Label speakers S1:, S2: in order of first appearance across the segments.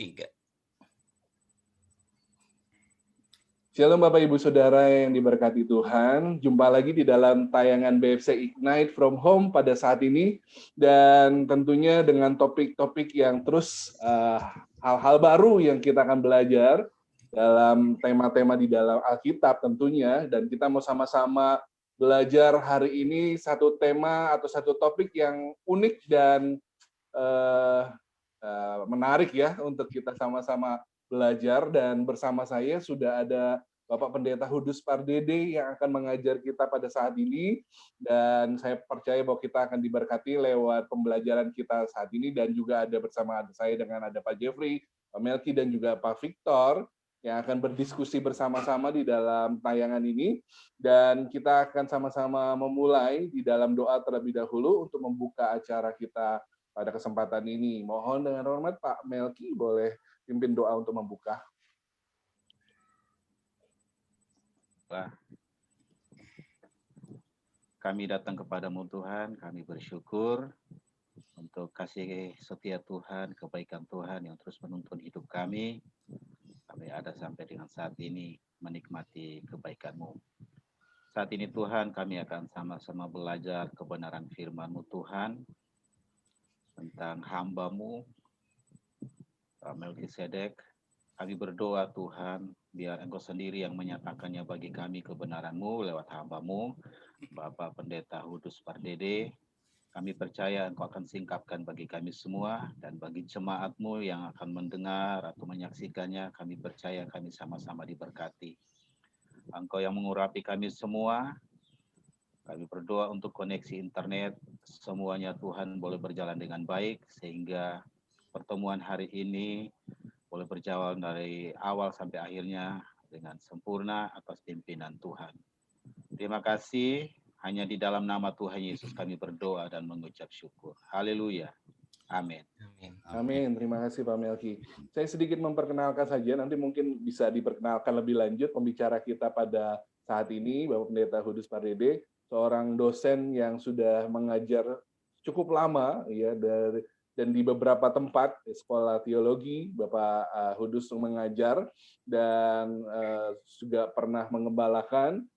S1: 3.
S2: Shalom Bapak Ibu Saudara yang diberkati Tuhan. Jumpa lagi di dalam tayangan BFC Ignite from Home pada saat ini. Dan tentunya dengan topik-topik yang terus hal-hal baru yang kita akan belajar dalam tema-tema di dalam Alkitab tentunya. Dan kita mau sama-sama belajar hari ini satu tema atau satu topik yang unik dan menarik ya untuk kita sama-sama belajar. Dan bersama saya sudah ada Bapak Pendeta Hudus Pardede yang akan mengajar kita pada saat ini, dan saya percaya bahwa kita akan diberkati lewat pembelajaran kita saat ini. Dan juga ada bersama saya dengan ada Pak Jeffrey, Pak Melki, dan juga Pak Victor yang akan berdiskusi bersama-sama di dalam tayangan ini. Dan kita akan sama-sama memulai di dalam doa terlebih dahulu untuk membuka acara kita pada kesempatan ini. Mohon dengan hormat Pak Melki boleh pimpin doa untuk membuka.
S3: Kami datang kepadamu Tuhan, kami bersyukur untuk kasih setia Tuhan, kebaikan Tuhan yang terus menuntun hidup kami. Kami ada sampai dengan saat ini menikmati kebaikan-Mu. Saat ini Tuhan, kami akan sama-sama belajar kebenaran firman-Mu Tuhan, tentang hamba-Mu, Pak Melkisedek. Kami berdoa Tuhan, biar Engkau sendiri yang menyatakannya bagi kami kebenaran-Mu lewat hamba-Mu, Bapak Pendeta Hudus Pardede. Kami percaya Engkau akan singkapkan bagi kami semua, dan bagi jemaat-Mu yang akan mendengar atau menyaksikannya, kami percaya kami sama-sama diberkati. Engkau yang mengurapi kami semua. Kami berdoa untuk koneksi internet, semuanya Tuhan boleh berjalan dengan baik, sehingga pertemuan hari ini boleh berjalan dari awal sampai akhirnya dengan sempurna atas pimpinan Tuhan. Terima kasih, hanya di dalam nama Tuhan Yesus kami berdoa dan mengucap syukur. Haleluya. Amin.
S2: Amin. Terima kasih Pak Melki. Saya sedikit memperkenalkan saja, nanti mungkin bisa diperkenalkan lebih lanjut pembicara kita pada saat ini, Bapak Pendeta Hudus Pardede, seorang dosen yang sudah mengajar cukup lama ya, dan di beberapa tempat sekolah teologi Bapak Hudus mengajar, dan juga pernah mengembalakan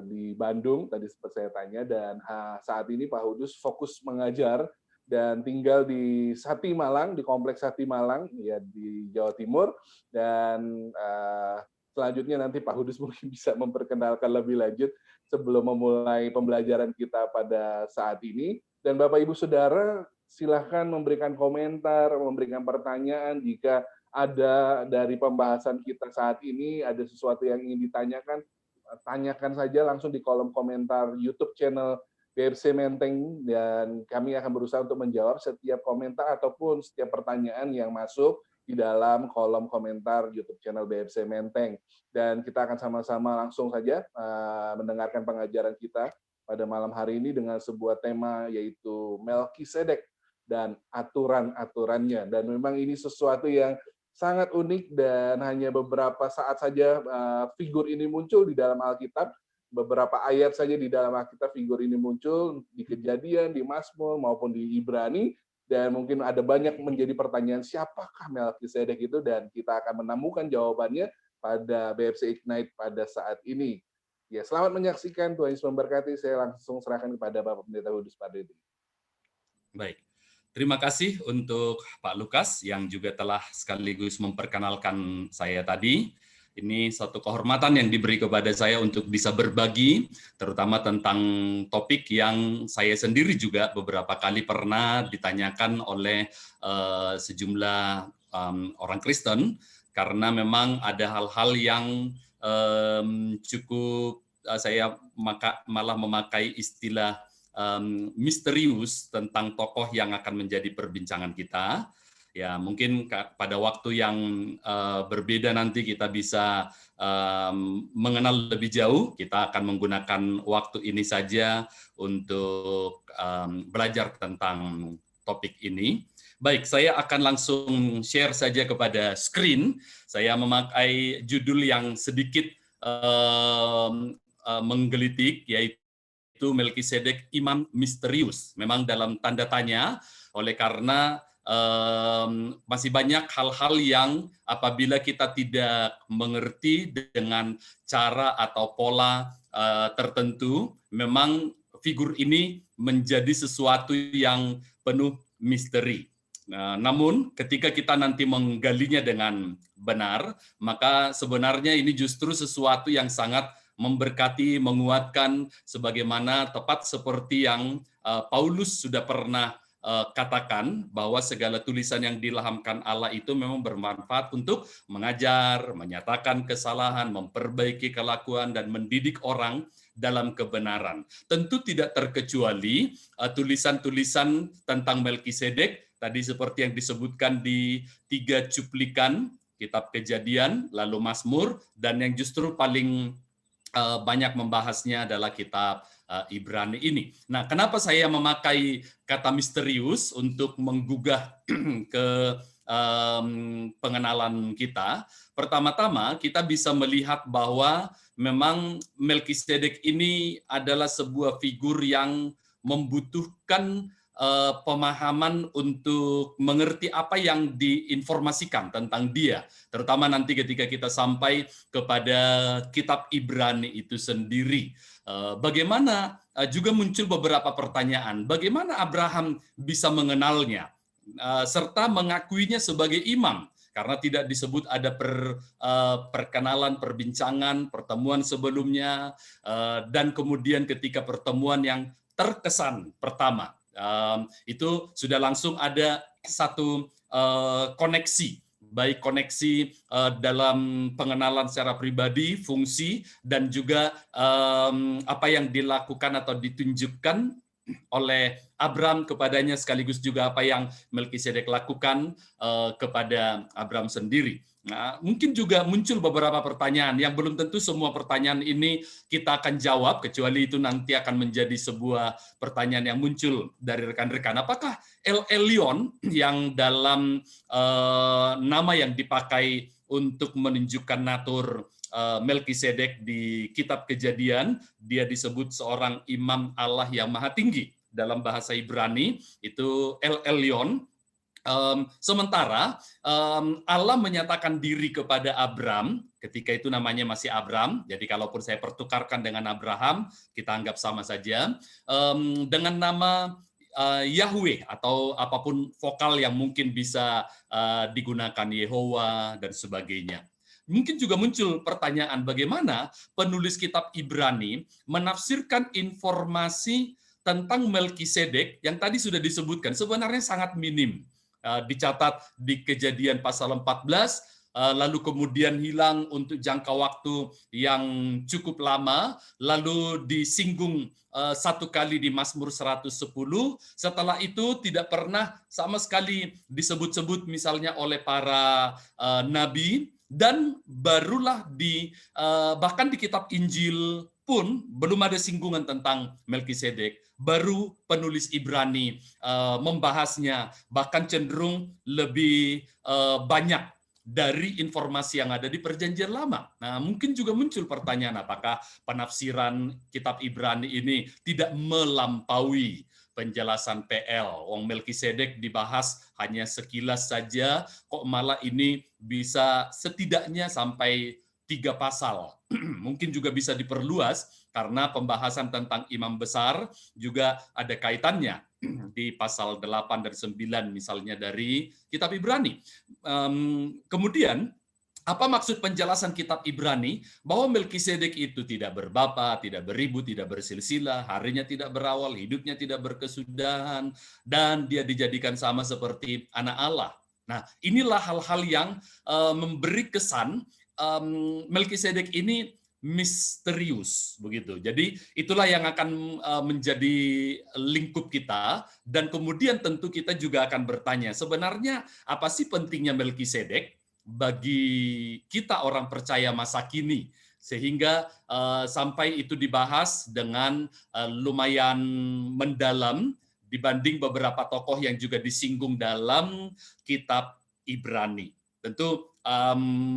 S2: di Bandung tadi sempat saya tanya. Dan saat ini Pak Hudus fokus mengajar dan tinggal di Sati Malang, di Kompleks Sati Malang ya, di Jawa Timur. Dan selanjutnya nanti Pak Hudus mungkin bisa memperkenalkan lebih lanjut sebelum memulai pembelajaran kita pada saat ini. Dan Bapak Ibu Saudara, silahkan memberikan komentar, memberikan pertanyaan jika ada dari pembahasan kita saat ini, ada sesuatu yang ingin ditanyakan, tanyakan saja langsung di kolom komentar YouTube channel BFC Menteng, dan kami akan berusaha untuk menjawab setiap komentar ataupun setiap pertanyaan yang masuk di dalam kolom komentar YouTube channel BFC Menteng. Dan kita akan sama-sama langsung saja mendengarkan pengajaran kita pada malam hari ini dengan sebuah tema, yaitu Melkisedek dan aturan-aturannya. Dan memang ini sesuatu yang sangat unik, dan hanya beberapa saat saja figur ini muncul di dalam Alkitab. Beberapa ayat saja di dalam Alkitab figur ini muncul, di Kejadian, di Mazmur, maupun di Ibrani. Dan mungkin ada banyak menjadi pertanyaan, siapakah Melkisedek itu? Dan kita akan menemukan jawabannya pada BFC Ignite pada saat ini. Ya, selamat menyaksikan. Tuhan Yesus memberkati. Saya langsung serahkan kepada Bapak Pendeta Hudus Pardede.
S1: Baik. Terima kasih untuk Pak Lukas yang juga telah sekaligus memperkenalkan saya tadi. Ini satu kehormatan yang diberi kepada saya untuk bisa berbagi, terutama tentang topik yang saya sendiri juga beberapa kali pernah ditanyakan oleh sejumlah orang Kristen, karena memang ada hal-hal yang cukup saya malah memakai istilah misterius tentang tokoh yang akan menjadi perbincangan kita. Ya, mungkin pada waktu yang berbeda nanti kita bisa mengenal lebih jauh. Kita akan menggunakan waktu ini saja untuk belajar tentang topik ini. Baik, saya akan langsung share saja kepada screen. Saya memakai judul yang sedikit menggelitik, yaitu Melkisedek Imam Misterius. Memang dalam tanda tanya, oleh karena masih banyak hal-hal yang apabila kita tidak mengerti dengan cara atau pola tertentu, memang figur ini menjadi sesuatu yang penuh misteri. Namun ketika kita nanti menggalinya dengan benar, maka sebenarnya ini justru sesuatu yang sangat memberkati, menguatkan, sebagaimana tepat seperti yang Paulus sudah pernah katakan bahwa segala tulisan yang diilhamkan Allah itu memang bermanfaat untuk mengajar, menyatakan kesalahan, memperbaiki kelakuan, dan mendidik orang dalam kebenaran. Tentu tidak terkecuali tulisan-tulisan tentang Melkisedek, tadi seperti yang disebutkan di 3 cuplikan, Kitab Kejadian, lalu Mazmur, dan yang justru paling banyak membahasnya adalah Kitab Ibrani ini. Nah, kenapa saya memakai kata misterius untuk menggugah ke pengenalan kita? Pertama-tama, kita bisa melihat bahwa memang Melkisedek ini adalah sebuah figur yang membutuhkan pemahaman untuk mengerti apa yang diinformasikan tentang dia, terutama nanti ketika kita sampai kepada Kitab Ibrani itu sendiri. Bagaimana juga muncul beberapa pertanyaan, bagaimana Abraham bisa mengenalnya serta mengakuinya sebagai imam, karena tidak disebut ada perkenalan, perbincangan, pertemuan sebelumnya, dan kemudian ketika pertemuan yang terkesan pertama, itu sudah langsung ada satu koneksi, baik koneksi dalam pengenalan secara pribadi, fungsi, dan juga apa yang dilakukan atau ditunjukkan oleh Abraham kepadanya, sekaligus juga apa yang Melkisedek lakukan kepada Abraham sendiri. Nah, mungkin juga muncul beberapa pertanyaan yang belum tentu semua pertanyaan ini kita akan jawab, kecuali itu nanti akan menjadi sebuah pertanyaan yang muncul dari rekan-rekan. Apakah El Elyon yang dalam nama yang dipakai untuk menunjukkan natur Melkisedek di Kitab Kejadian, dia disebut seorang imam Allah yang maha tinggi. Dalam bahasa Ibrani itu El Elyon. Sementara Allah menyatakan diri kepada Abram ketika itu namanya masih Abram. Jadi kalaupun saya pertukarkan dengan Abraham, kita anggap sama saja, dengan nama Yahweh atau apapun vokal yang mungkin bisa digunakan, Yehowa dan sebagainya. Mungkin juga muncul pertanyaan bagaimana penulis Kitab Ibrani menafsirkan informasi tentang Melkisedek yang tadi sudah disebutkan, sebenarnya sangat minim. Dicatat di Kejadian pasal 14, lalu kemudian hilang untuk jangka waktu yang cukup lama, lalu disinggung satu kali di Mazmur 110, setelah itu tidak pernah sama sekali disebut-sebut misalnya oleh para nabi, dan barulah bahkan di kitab Injil pun belum ada singgungan tentang Melkisedek. Baru penulis Ibrani membahasnya, bahkan cenderung lebih banyak dari informasi yang ada di Perjanjian Lama. Nah, mungkin juga muncul pertanyaan, apakah penafsiran Kitab Ibrani ini tidak melampaui penjelasan PL? Wong Melkisedek dibahas hanya sekilas saja, kok malah ini bisa setidaknya sampai 3 pasal. Mungkin juga bisa diperluas karena pembahasan tentang imam besar juga ada kaitannya di pasal 8 dan 9 misalnya dari Kitab Ibrani. Kemudian apa maksud penjelasan Kitab Ibrani bahwa Melkisedek itu tidak berbapa, tidak beribu, tidak bersilsilah, harinya tidak berawal, hidupnya tidak berkesudahan, dan dia dijadikan sama seperti anak Allah. Nah, inilah hal-hal yang memberi kesan Melkisedek ini misterius, begitu. Jadi itulah yang akan menjadi lingkup kita, dan kemudian tentu kita juga akan bertanya, sebenarnya apa sih pentingnya Melkisedek bagi kita orang percaya masa kini, sehingga sampai itu dibahas dengan lumayan mendalam dibanding beberapa tokoh yang juga disinggung dalam Kitab Ibrani. Tentu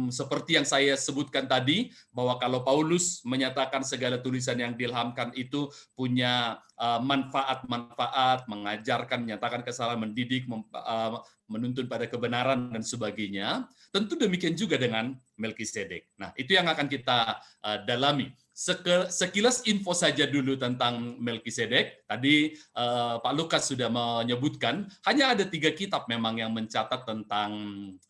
S1: seperti yang saya sebutkan tadi, bahwa kalau Paulus menyatakan segala tulisan yang diilhamkan itu punya manfaat-manfaat, mengajarkan, menyatakan kesalahan, mendidik, menuntun pada kebenaran, dan sebagainya. Tentu demikian juga dengan Melkisedek. Nah, itu yang akan kita dalami. Sekilas info saja dulu tentang Melkisedek. Tadi Pak Lukas sudah menyebutkan, hanya ada 3 kitab memang yang mencatat tentang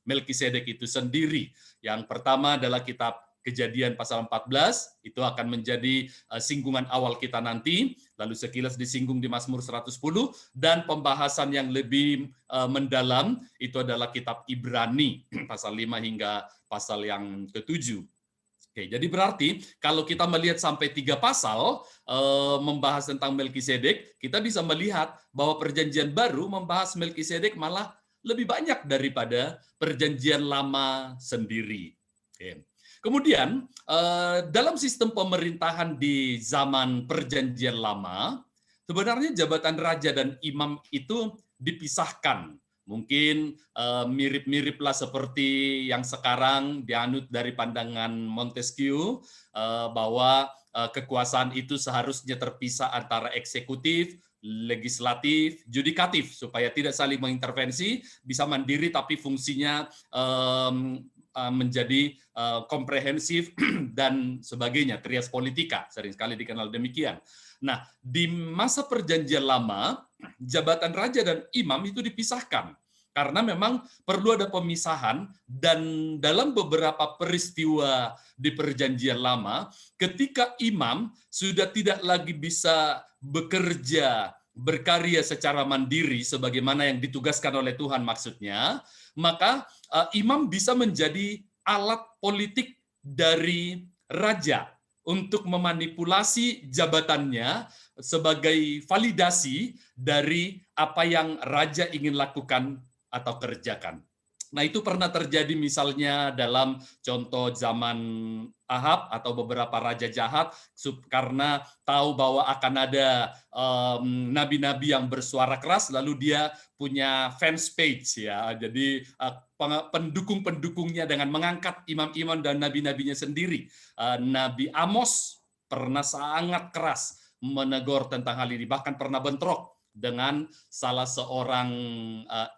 S1: Melkisedek itu sendiri. Yang pertama adalah kitab Kejadian pasal 14, itu akan menjadi singgungan awal kita nanti. Lalu sekilas disinggung di Mazmur 110, dan pembahasan yang lebih mendalam itu adalah kitab Ibrani, pasal 5 hingga pasal yang ke-7. Oke, jadi berarti kalau kita melihat sampai 3 pasal membahas tentang Melkisedek, kita bisa melihat bahwa Perjanjian Baru membahas Melkisedek malah lebih banyak daripada Perjanjian Lama sendiri. Oke. Kemudian dalam sistem pemerintahan di zaman Perjanjian Lama, sebenarnya jabatan raja dan imam itu dipisahkan. Mungkin mirip-miriplah seperti yang sekarang dianut dari pandangan Montesquieu, bahwa kekuasaan itu seharusnya terpisah antara eksekutif, legislatif, yudikatif, supaya tidak saling mengintervensi, bisa mandiri tapi fungsinya menjadi komprehensif dan sebagainya, trias politika, sering sekali dikenal demikian. Nah, di masa Perjanjian Lama, jabatan raja dan imam itu dipisahkan karena memang perlu ada pemisahan, dan dalam beberapa peristiwa di Perjanjian Lama, ketika imam sudah tidak lagi bisa bekerja, berkarya secara mandiri sebagaimana yang ditugaskan oleh Tuhan maksudnya, maka imam bisa menjadi alat politik dari raja untuk memanipulasi jabatannya sebagai validasi dari apa yang raja ingin lakukan atau kerjakan. Nah, itu pernah terjadi misalnya dalam contoh zaman Ahab atau beberapa raja jahat, karena tahu bahwa akan ada nabi-nabi yang bersuara keras, lalu dia punya fans page ya. Jadi pendukung-pendukungnya dengan mengangkat imam-imam dan nabi-nabinya sendiri. Nabi Amos pernah sangat keras menegur tentang hal ini, bahkan pernah bentrok dengan salah seorang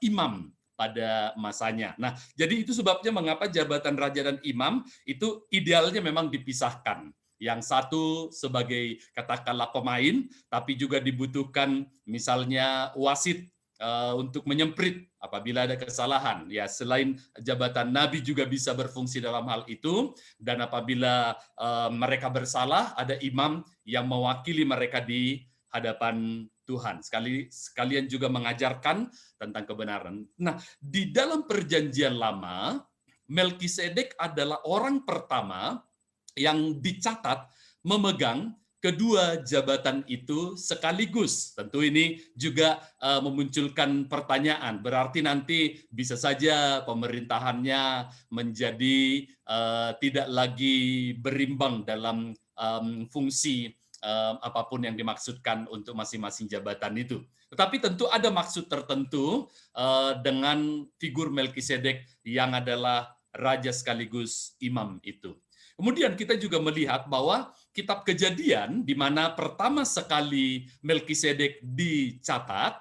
S1: imam pada masanya. Nah, jadi itu sebabnya mengapa jabatan raja dan imam itu idealnya memang dipisahkan. Yang satu sebagai katakanlah pemain, tapi juga dibutuhkan misalnya wasit untuk menyemprit apabila ada kesalahan. Ya, selain jabatan nabi juga bisa berfungsi dalam hal itu, dan apabila mereka bersalah, ada imam yang mewakili mereka di hadapan Tuhan. Sekalian juga mengajarkan tentang kebenaran. Nah, di dalam Perjanjian Lama, Melkisedek adalah orang pertama yang dicatat memegang kedua jabatan itu sekaligus. Tentu ini juga memunculkan pertanyaan. Berarti nanti bisa saja pemerintahannya menjadi tidak lagi berimbang dalam fungsi apapun yang dimaksudkan untuk masing-masing jabatan itu. Tetapi tentu ada maksud tertentu dengan figur Melkisedek yang adalah raja sekaligus imam itu. Kemudian kita juga melihat bahwa kitab Kejadian, di mana pertama sekali Melkisedek dicatat,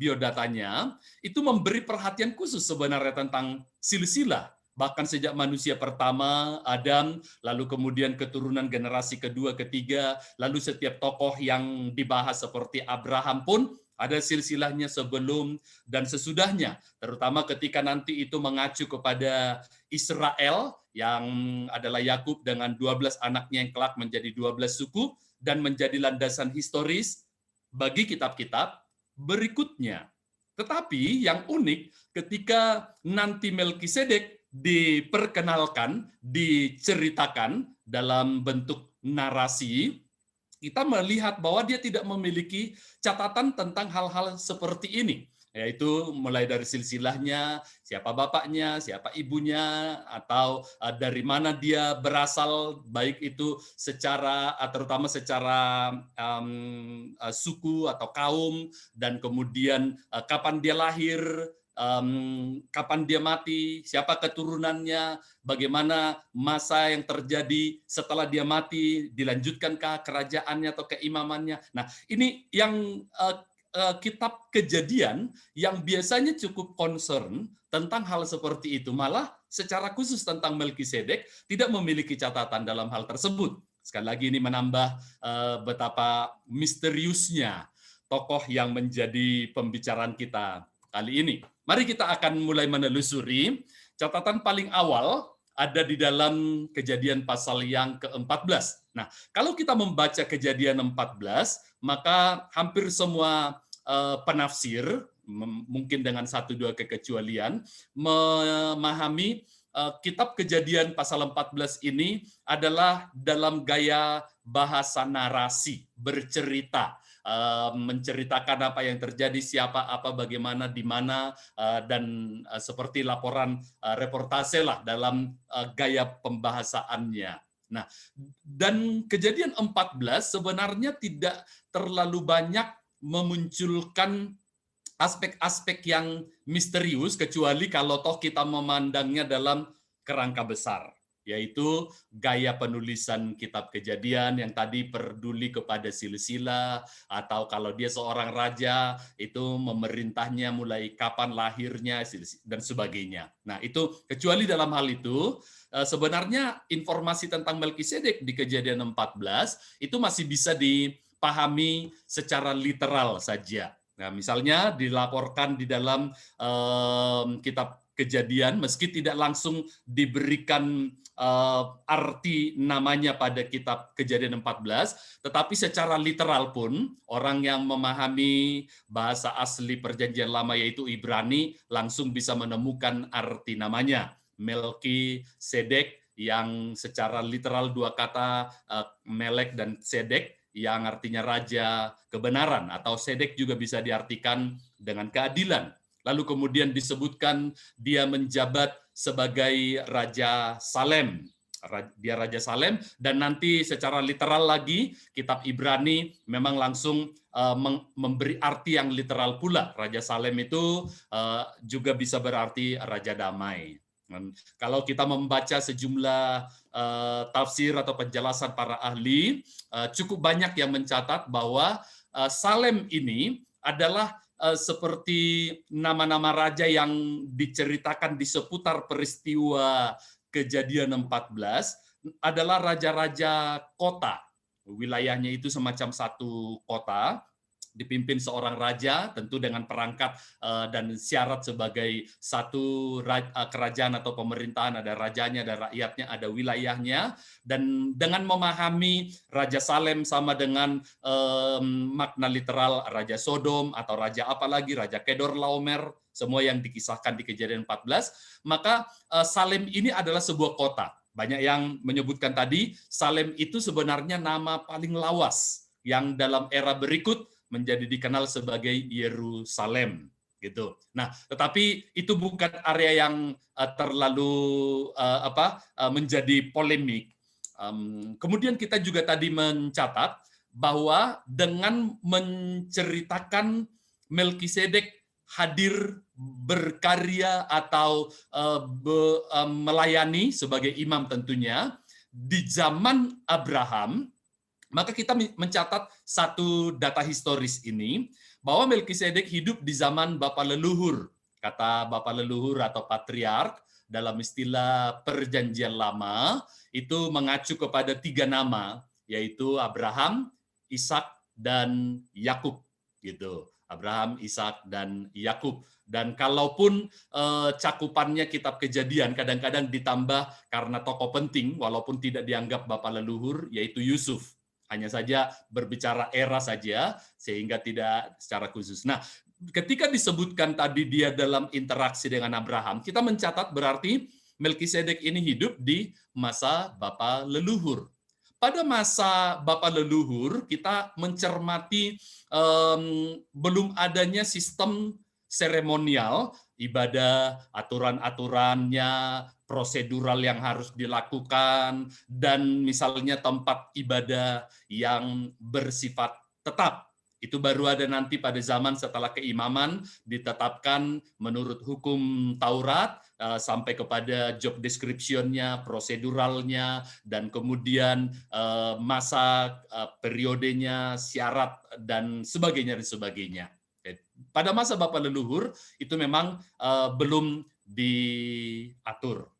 S1: biodatanya, itu memberi perhatian khusus sebenarnya tentang silsilah. Bahkan sejak manusia pertama, Adam, lalu kemudian keturunan generasi kedua, ketiga, lalu setiap tokoh yang dibahas seperti Abraham pun ada silsilahnya sebelum dan sesudahnya. Terutama ketika nanti itu mengacu kepada Israel, yang adalah Yakub dengan 12 anaknya yang kelak menjadi 12 suku, dan menjadi landasan historis bagi kitab-kitab berikutnya. Tetapi yang unik ketika nanti Melkisedek diperkenalkan, diceritakan dalam bentuk narasi, kita melihat bahwa dia tidak memiliki catatan tentang hal-hal seperti ini, yaitu mulai dari silsilahnya, siapa bapaknya, siapa ibunya, atau dari mana dia berasal, baik itu secara terutama secara suku atau kaum, dan kemudian kapan dia lahir, kapan dia mati, siapa keturunannya, bagaimana masa yang terjadi setelah dia mati, dilanjutkankah kerajaannya atau keimamannya. Nah, ini yang kitab Kejadian yang biasanya cukup concern tentang hal seperti itu, malah secara khusus tentang Melkisedek tidak memiliki catatan dalam hal tersebut. Sekali lagi ini menambah betapa misteriusnya tokoh yang menjadi pembicaraan kita kali ini. Mari kita akan mulai menelusuri. Catatan paling awal ada di dalam Kejadian pasal yang ke-14. Nah, kalau kita membaca Kejadian 14, maka hampir semua penafsir, mungkin dengan 1-2 kekecualian, memahami kitab Kejadian pasal 14 ini adalah dalam gaya bahasa narasi, bercerita, menceritakan apa yang terjadi, siapa, apa, bagaimana, di mana, dan seperti laporan reportase lah dalam gaya pembahasaannya. Nah, dan Kejadian 14 sebenarnya tidak terlalu banyak memunculkan aspek-aspek yang misterius, kecuali kalau toh kita memandangnya dalam kerangka besar, yaitu gaya penulisan kitab Kejadian yang tadi peduli kepada silsilah, atau kalau dia seorang raja, itu memerintahnya mulai kapan lahirnya, dan sebagainya. Nah, itu kecuali dalam hal itu, sebenarnya informasi tentang Melkisedek di Kejadian 14 itu masih bisa dipahami secara literal saja. Nah, misalnya dilaporkan di dalam kitab Kejadian, meski tidak langsung diberikan arti namanya pada kitab Kejadian 14, tetapi secara literal pun orang yang memahami bahasa asli Perjanjian Lama yaitu Ibrani langsung bisa menemukan arti namanya. Melkisedek yang secara literal dua kata melek dan sedek, yang artinya raja kebenaran, atau sedek juga bisa diartikan dengan keadilan. Lalu kemudian disebutkan dia menjabat sebagai Raja Salem. Dia Raja Salem, dan nanti secara literal lagi kitab Ibrani memang langsung memberi arti yang literal pula. Raja Salem itu juga bisa berarti Raja Damai. Kalau kita membaca sejumlah tafsir atau penjelasan para ahli, cukup banyak yang mencatat bahwa Salem ini adalah seperti nama-nama raja yang diceritakan di seputar peristiwa Kejadian 14 adalah raja-raja kota. Wilayahnya itu semacam satu kota, dipimpin seorang raja, tentu dengan perangkat dan syarat sebagai satu kerajaan atau pemerintahan, ada rajanya, ada rakyatnya, ada wilayahnya. Dan dengan memahami Raja Salem sama dengan makna literal Raja Sodom atau raja apa lagi, Raja Kedorlaomer, semua yang dikisahkan di Kejadian 14, maka Salem ini adalah sebuah kota. Banyak yang menyebutkan tadi, Salem itu sebenarnya nama paling lawas yang dalam era berikut menjadi dikenal sebagai Yerusalem, gitu. Nah, tetapi itu bukan area yang terlalu menjadi polemik. Kemudian kita juga tadi mencatat bahwa dengan menceritakan Melkisedek hadir berkarya atau melayani sebagai imam tentunya di zaman Abraham, maka kita mencatat satu data historis ini, bahwa Melkisedek hidup di zaman bapa leluhur. Kata bapa leluhur atau patriark dalam istilah Perjanjian Lama itu mengacu kepada 3 nama, yaitu Abraham, Ishak, dan Yakub. Gitu. Abraham, Ishak, dan Yakub. Dan kalaupun cakupannya kitab Kejadian kadang-kadang ditambah karena tokoh penting, walaupun tidak dianggap bapa leluhur, yaitu Yusuf. Hanya saja berbicara era saja, sehingga tidak secara khusus. Nah, ketika disebutkan tadi dia dalam interaksi dengan Abraham, kita mencatat berarti Melkisedek ini hidup di masa bapa leluhur. Pada masa bapa leluhur, kita mencermati belum adanya sistem seremonial, ibadah, aturan-aturannya, prosedural yang harus dilakukan, dan misalnya tempat ibadah yang bersifat tetap. Itu baru ada nanti pada zaman setelah keimaman ditetapkan menurut hukum Taurat, sampai kepada job description-nya, proseduralnya, dan kemudian masa periodenya, syarat, dan sebagainya. Pada masa Bapak leluhur itu memang belum diatur.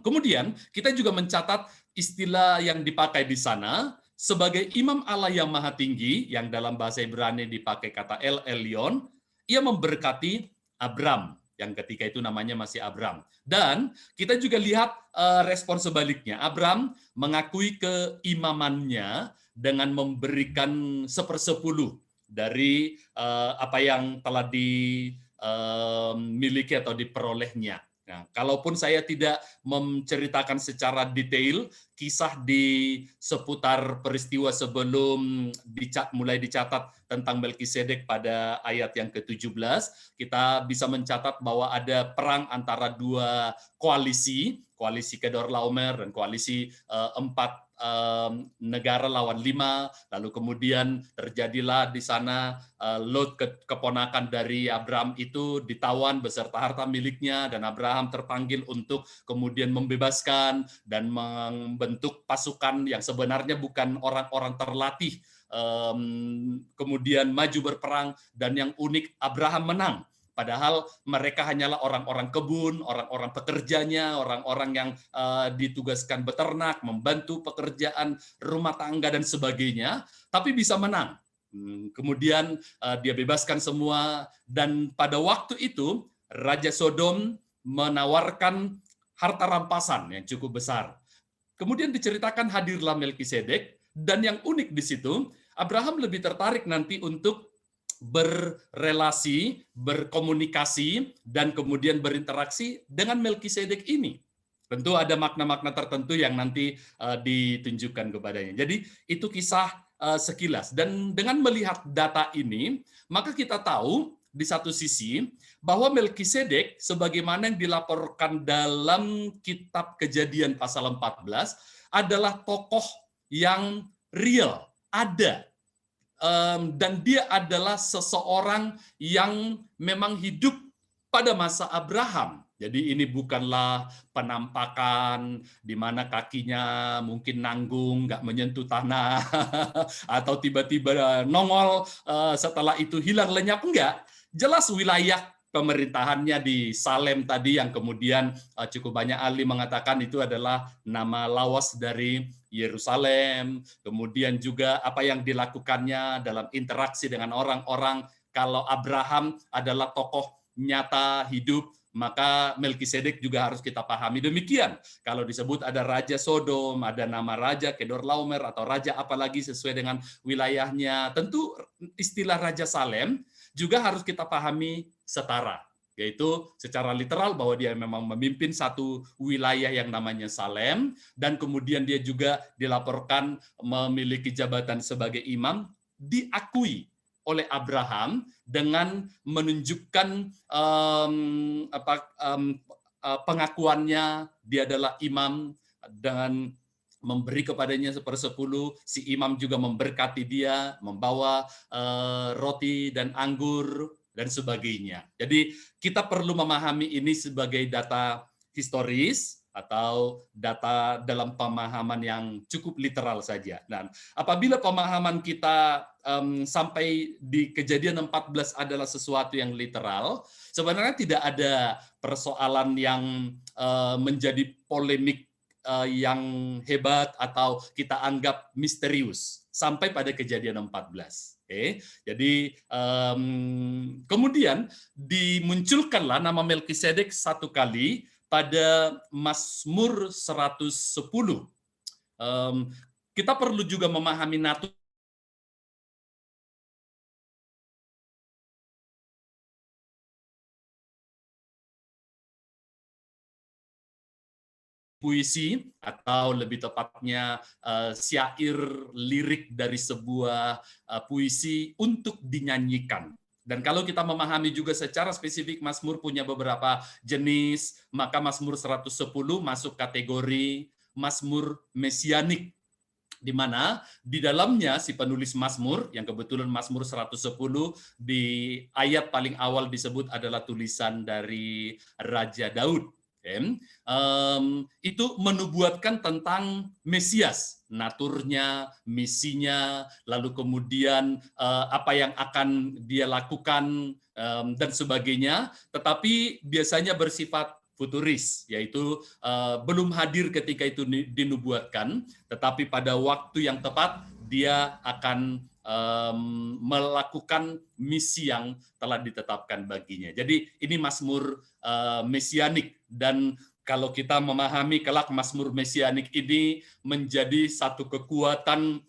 S1: Kemudian kita juga mencatat istilah yang dipakai di sana sebagai imam Allah yang maha tinggi, yang dalam bahasa Ibrani dipakai kata El Elyon. Ia memberkati Abram, yang ketika itu namanya masih Abram. Dan kita juga lihat respon sebaliknya. Abram mengakui keimamannya dengan memberikan 1/10 dari apa yang telah dimiliki atau diperolehnya. Nah, kalaupun saya tidak menceritakan secara detail kisah di seputar peristiwa sebelum mulai dicatat tentang Melkisedek pada ayat yang ke-17, kita bisa mencatat bahwa ada perang antara dua koalisi Kedorlaomer dan koalisi 4 negara lawan 5, lalu kemudian terjadilah di sana Lot, keponakan dari Abraham, itu ditawan beserta harta miliknya, dan Abraham terpanggil untuk kemudian membebaskan dan membentuk pasukan yang sebenarnya bukan orang-orang terlatih, kemudian maju berperang, dan yang unik Abraham menang. Padahal mereka hanyalah orang-orang kebun, orang-orang pekerjanya, orang-orang yang ditugaskan beternak, membantu pekerjaan rumah tangga dan sebagainya, tapi bisa menang. Kemudian dia bebaskan semua, dan pada waktu itu Raja Sodom menawarkan harta rampasan yang cukup besar. Kemudian diceritakan hadirlah Melkisedek, dan yang unik di situ, Abraham lebih tertarik nanti untuk berrelasi, berkomunikasi, dan kemudian berinteraksi dengan Melkisedek ini. Tentu ada makna-makna tertentu yang nanti ditunjukkan kepadanya. Jadi itu kisah sekilas. Dan dengan melihat data ini, maka kita tahu di satu sisi bahwa Melkisedek sebagaimana yang dilaporkan dalam kitab Kejadian pasal 14 adalah tokoh yang real, ada. Dan dia adalah seseorang yang memang hidup pada masa Abraham. Jadi ini bukanlah penampakan di mana kakinya mungkin nanggung, nggak menyentuh tanah, atau tiba-tiba nongol setelah itu hilang lenyap, enggak. Jelas wilayah pemerintahannya di Salem tadi yang kemudian cukup banyak ahli mengatakan itu adalah nama lawas dari Yerusalem. Kemudian juga apa yang dilakukannya dalam interaksi dengan orang-orang. Kalau Abraham adalah tokoh nyata hidup, maka Melkisedek juga harus kita pahami demikian. Kalau disebut ada Raja Sodom, ada nama Raja Kedorlaomer, atau Raja apalagi sesuai dengan wilayahnya, tentu istilah Raja Salem juga harus kita pahami setara, yaitu secara literal bahwa dia memang memimpin satu wilayah yang namanya Salem, dan kemudian dia juga dilaporkan memiliki jabatan sebagai imam, diakui oleh Abraham dengan menunjukkan pengakuannya dia adalah imam, dengan memberi kepadanya 1/10, si imam juga memberkati dia, membawa roti dan anggur, dan sebagainya. Jadi kita perlu memahami ini sebagai data historis, atau data dalam pemahaman yang cukup literal saja. Dan apabila pemahaman kita sampai di Kejadian 14 adalah sesuatu yang literal, sebenarnya tidak ada persoalan yang menjadi polemik yang hebat atau kita anggap misterius sampai pada Kejadian 14. Oke, jadi kemudian dimunculkanlah nama Melkisedek satu kali pada Mazmur 110. Kita perlu juga memahami puisi, atau lebih tepatnya syair lirik dari sebuah puisi untuk dinyanyikan. Dan kalau kita memahami juga secara spesifik Mazmur punya beberapa jenis, maka Mazmur 110 masuk kategori Mazmur mesianik. di mana di dalamnya si penulis Mazmur, yang kebetulan Mazmur 110 di ayat paling awal disebut adalah tulisan dari Raja Daud. Itu menubuatkan tentang Mesias, naturnya, misinya, lalu kemudian apa yang akan dia lakukan dan sebagainya, tetapi biasanya bersifat futuris, yaitu belum hadir ketika itu dinubuatkan, tetapi pada waktu yang tepat dia akan melakukan misi yang telah ditetapkan baginya. Jadi ini Mazmur mesianik, dan kalau kita memahami kelak Mazmur mesianik ini menjadi satu kekuatan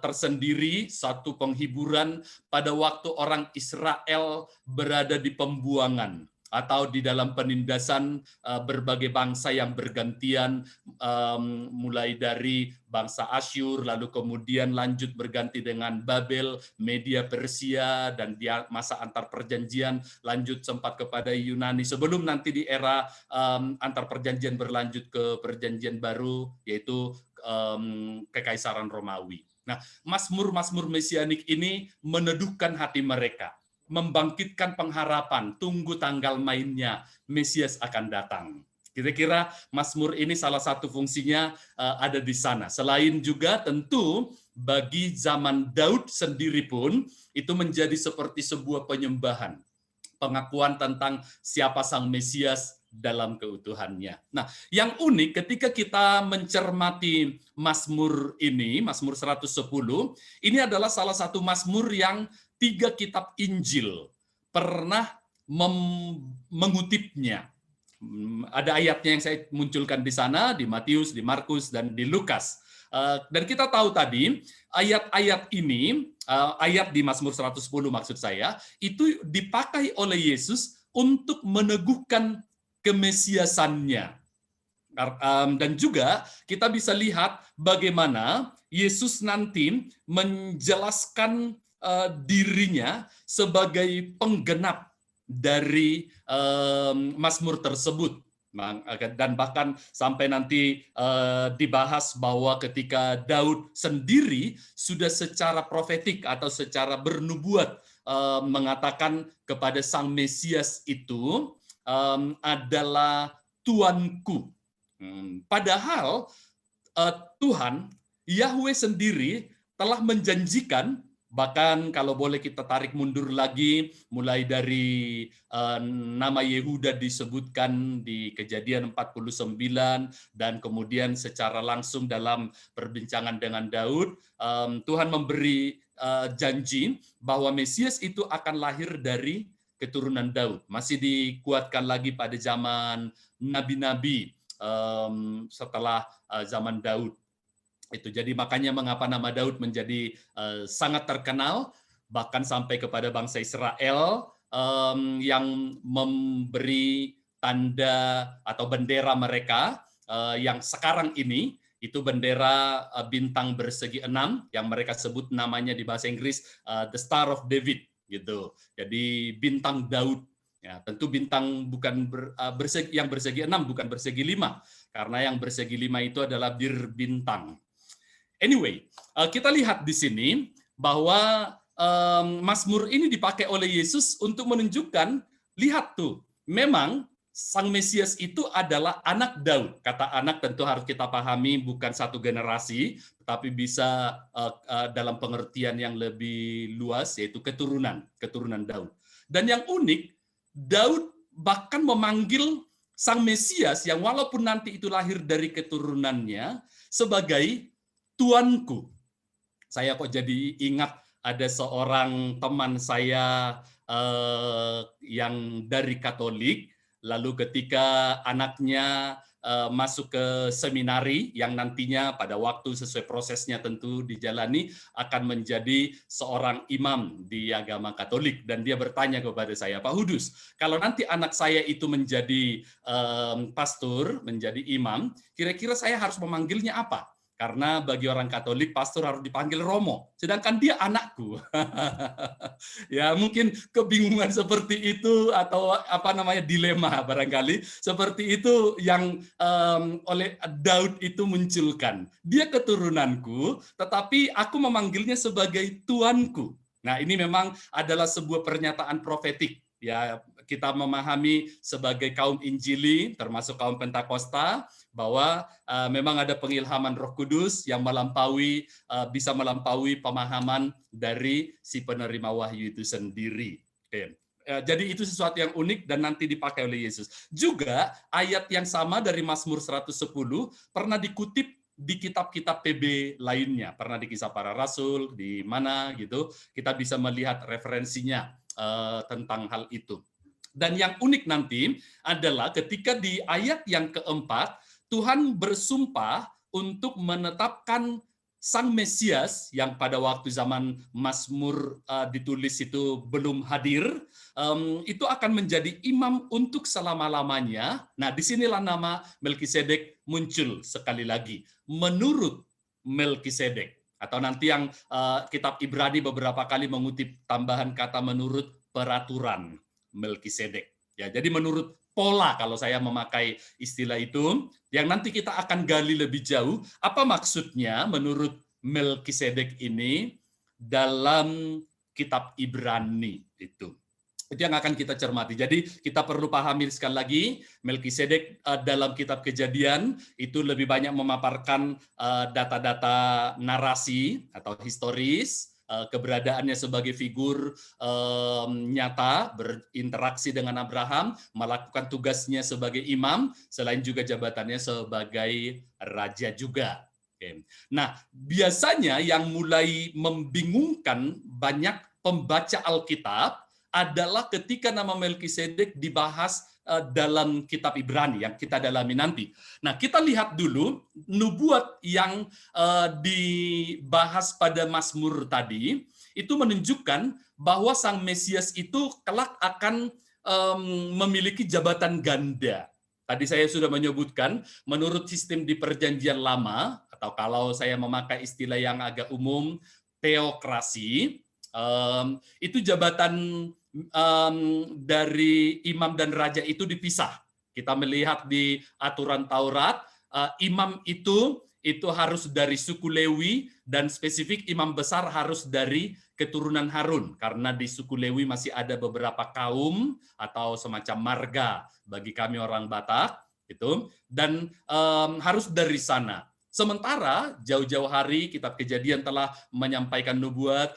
S1: tersendiri, satu penghiburan pada waktu orang Israel berada di pembuangan atau di dalam penindasan berbagai bangsa yang bergantian, mulai dari bangsa Asyur, lalu kemudian lanjut berganti dengan Babel, Media Persia, dan di masa antar perjanjian lanjut sempat kepada Yunani, sebelum nanti di era antar perjanjian berlanjut ke perjanjian baru, yaitu Kekaisaran Romawi. Nah, Mazmur-Mazmur mesianik ini meneduhkan hati mereka, membangkitkan pengharapan, tunggu tanggal mainnya, Mesias akan datang. Kira-kira Mazmur ini salah satu fungsinya ada di sana. Selain juga tentu bagi zaman Daud sendiri pun itu menjadi seperti sebuah penyembahan, pengakuan tentang siapa sang Mesias dalam keutuhannya. Nah, yang unik ketika kita mencermati Mazmur ini, Mazmur 110, ini adalah salah satu Mazmur yang 3 kitab Injil pernah mengutipnya. Ada ayatnya yang saya munculkan di sana, di Matius, di Markus, dan di Lukas. Dan kita tahu tadi, ayat-ayat ini, ayat di Mazmur 110 maksud saya, itu dipakai oleh Yesus untuk meneguhkan kemesiasannya. Dan juga kita bisa lihat bagaimana Yesus nanti menjelaskan dirinya sebagai penggenap dari Mazmur tersebut, dan bahkan sampai nanti dibahas bahwa ketika Daud sendiri sudah secara profetik atau secara bernubuat mengatakan kepada sang Mesias itu adalah Tuanku. Padahal Tuhan Yahweh sendiri telah menjanjikan, bahkan kalau boleh kita tarik mundur lagi, mulai dari nama Yehuda disebutkan di Kejadian 49, dan kemudian secara langsung dalam perbincangan dengan Daud, Tuhan memberi janji bahwa Mesias itu akan lahir dari keturunan Daud. Masih dikuatkan lagi pada zaman nabi-nabi setelah zaman Daud. Itu jadi makanya mengapa nama Daud menjadi sangat terkenal, bahkan sampai kepada bangsa Israel yang memberi tanda atau bendera mereka yang sekarang ini itu bendera bintang bersegi 6 yang mereka sebut namanya di bahasa Inggris the Star of David gitu. Jadi bintang Daud. Ya, tentu bintang bukan yang bersegi 6, bukan bersegi 5, karena yang bersegi 5 itu adalah bir bintang. Anyway, kita lihat di sini bahwa Mazmur ini dipakai oleh Yesus untuk menunjukkan, lihat tuh, memang sang Mesias itu adalah anak Daud. Kata anak tentu harus kita pahami bukan satu generasi, tapi bisa dalam pengertian yang lebih luas, yaitu keturunan Daud. Dan yang unik, Daud bahkan memanggil sang Mesias yang walaupun nanti itu lahir dari keturunannya sebagai Tuanku. Saya kok jadi ingat ada seorang teman saya yang dari Katolik, lalu ketika anaknya masuk ke seminari yang nantinya pada waktu sesuai prosesnya tentu dijalani akan menjadi seorang imam di agama Katolik, dan dia bertanya kepada saya, Pak Hudus, kalau nanti anak saya itu menjadi pastor, menjadi imam, kira-kira saya harus memanggilnya apa? Karena bagi orang Katolik, pastor harus dipanggil Romo, sedangkan dia anakku. Ya, mungkin kebingungan seperti itu atau dilema barangkali seperti itu yang oleh Daud itu munculkan. Dia keturunanku, tetapi aku memanggilnya sebagai Tuanku. Nah, ini memang adalah sebuah pernyataan profetik. Ya, kita memahami sebagai kaum Injili, termasuk kaum Pentakosta, bahwa memang ada pengilhaman Roh Kudus yang bisa melampaui pemahaman dari si penerima wahyu itu sendiri. Oke. Jadi itu sesuatu yang unik dan nanti dipakai oleh Yesus. Juga ayat yang sama dari Mazmur 110 pernah dikutip di kitab-kitab PB lainnya, pernah di Kisah Para Rasul, di mana gitu, kita bisa melihat referensinya tentang hal itu. Dan yang unik nanti adalah ketika di ayat yang keempat, Tuhan bersumpah untuk menetapkan Sang Mesias yang pada waktu zaman Mazmur ditulis itu belum hadir, itu akan menjadi imam untuk selama-lamanya. Nah, disinilah nama Melkisedek muncul sekali lagi. Menurut Melkisedek. Atau nanti yang kitab Ibrani beberapa kali mengutip tambahan kata menurut peraturan Melkisedek. Ya, jadi menurut pola, kalau saya memakai istilah itu, yang nanti kita akan gali lebih jauh, apa maksudnya menurut Melkisedek ini dalam kitab Ibrani itu. Itu yang akan kita cermati. Jadi kita perlu pahami sekali lagi, Melkisedek dalam kitab Kejadian itu lebih banyak memaparkan data-data narasi atau historis, keberadaannya sebagai figur nyata, berinteraksi dengan Abraham, melakukan tugasnya sebagai imam, selain juga jabatannya sebagai raja juga. Oke. Nah, biasanya yang mulai membingungkan banyak pembaca Alkitab adalah ketika nama Melkisedek dibahas dalam kitab Ibrani yang kita dalami nanti. Nah, kita lihat dulu nubuat yang dibahas pada Mazmur tadi, itu menunjukkan bahwa Sang Mesias itu kelak akan memiliki jabatan ganda. Tadi saya sudah menyebutkan, menurut sistem di Perjanjian Lama, atau kalau saya memakai istilah yang agak umum, teokrasi, itu jabatan dari imam dan raja itu dipisah. Kita melihat di aturan Taurat, imam itu harus dari suku Lewi dan spesifik imam besar harus dari keturunan Harun, karena di suku Lewi masih ada beberapa kaum atau semacam marga bagi kami orang Batak itu, dan harus dari sana. Sementara jauh-jauh hari kitab Kejadian telah menyampaikan nubuat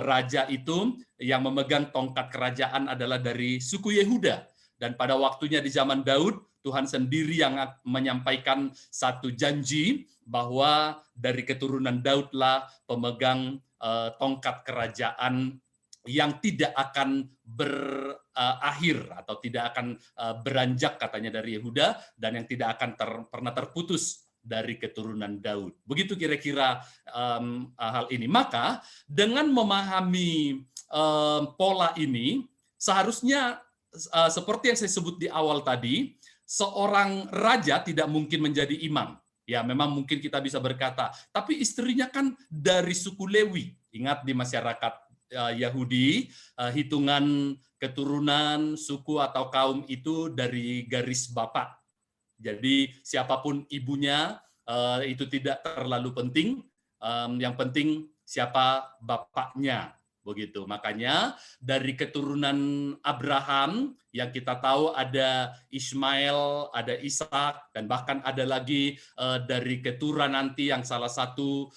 S1: raja itu yang memegang tongkat kerajaan adalah dari suku Yehuda. Dan pada waktunya di zaman Daud, Tuhan sendiri yang menyampaikan satu janji bahwa dari keturunan Daudlah pemegang tongkat kerajaan yang tidak akan berakhir atau tidak akan beranjak katanya dari Yehuda, dan yang tidak akan pernah terputus dari keturunan Daud. Begitu kira-kira hal ini. Maka dengan memahami pola ini, seharusnya seperti yang saya sebut di awal tadi, seorang raja tidak mungkin menjadi imam. Ya, memang mungkin kita bisa berkata, tapi istrinya kan dari suku Lewi. Ingat di masyarakat Yahudi, hitungan keturunan, suku atau kaum itu dari garis bapak. Jadi siapapun ibunya itu tidak terlalu penting, yang penting siapa bapaknya, begitu. Makanya dari keturunan Abraham yang kita tahu ada Ismail, ada Ishak, dan bahkan ada lagi dari keturunan nanti yang salah satu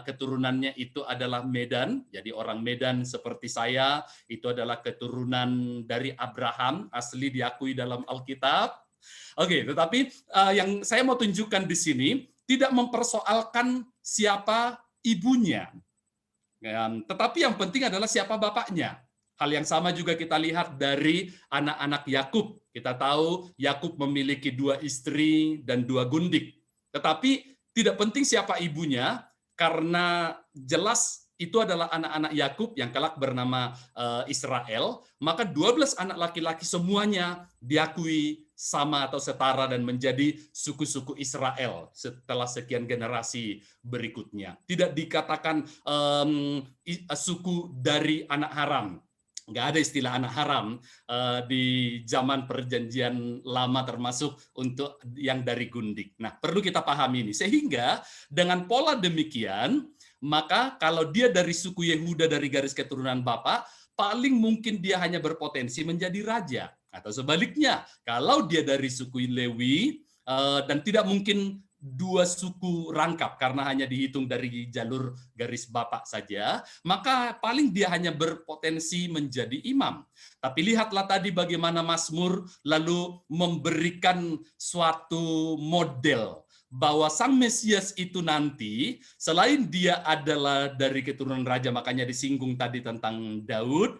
S1: keturunannya itu adalah Medan. Jadi orang Medan seperti saya itu adalah keturunan dari Abraham, asli diakui dalam Alkitab. Oke, tetapi yang saya mau tunjukkan di sini tidak mempersoalkan siapa ibunya, tetapi yang penting adalah siapa bapaknya. Hal yang sama juga kita lihat dari anak-anak Yakub. Kita tahu Yakub memiliki 2 istri dan 2 gundik, tetapi tidak penting siapa ibunya karena jelas itu adalah anak-anak Yakub yang kelak bernama Israel. Maka 12 anak laki-laki semuanya diakui sama atau setara dan menjadi suku-suku Israel setelah sekian generasi berikutnya. Tidak dikatakan suku dari anak haram. Nggak ada istilah anak haram di zaman perjanjian lama, termasuk untuk yang dari gundik. Nah, perlu kita pahami ini. Sehingga dengan pola demikian, maka kalau dia dari suku Yehuda dari garis keturunan bapak, paling mungkin dia hanya berpotensi menjadi raja. Atau sebaliknya, kalau dia dari suku Lewi dan tidak mungkin dua suku rangkap karena hanya dihitung dari jalur garis bapak saja, maka paling dia hanya berpotensi menjadi imam. Tapi lihatlah tadi bagaimana Mazmur lalu memberikan suatu model bahwa Sang Mesias itu nanti, selain dia adalah dari keturunan raja, makanya disinggung tadi tentang Daud,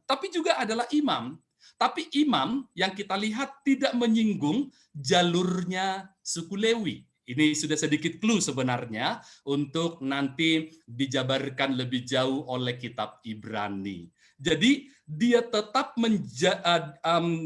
S1: tapi juga adalah imam. Tapi imam yang kita lihat tidak menyinggung jalurnya suku Lewi. Ini sudah sedikit clue sebenarnya untuk nanti dijabarkan lebih jauh oleh kitab Ibrani. Jadi dia tetap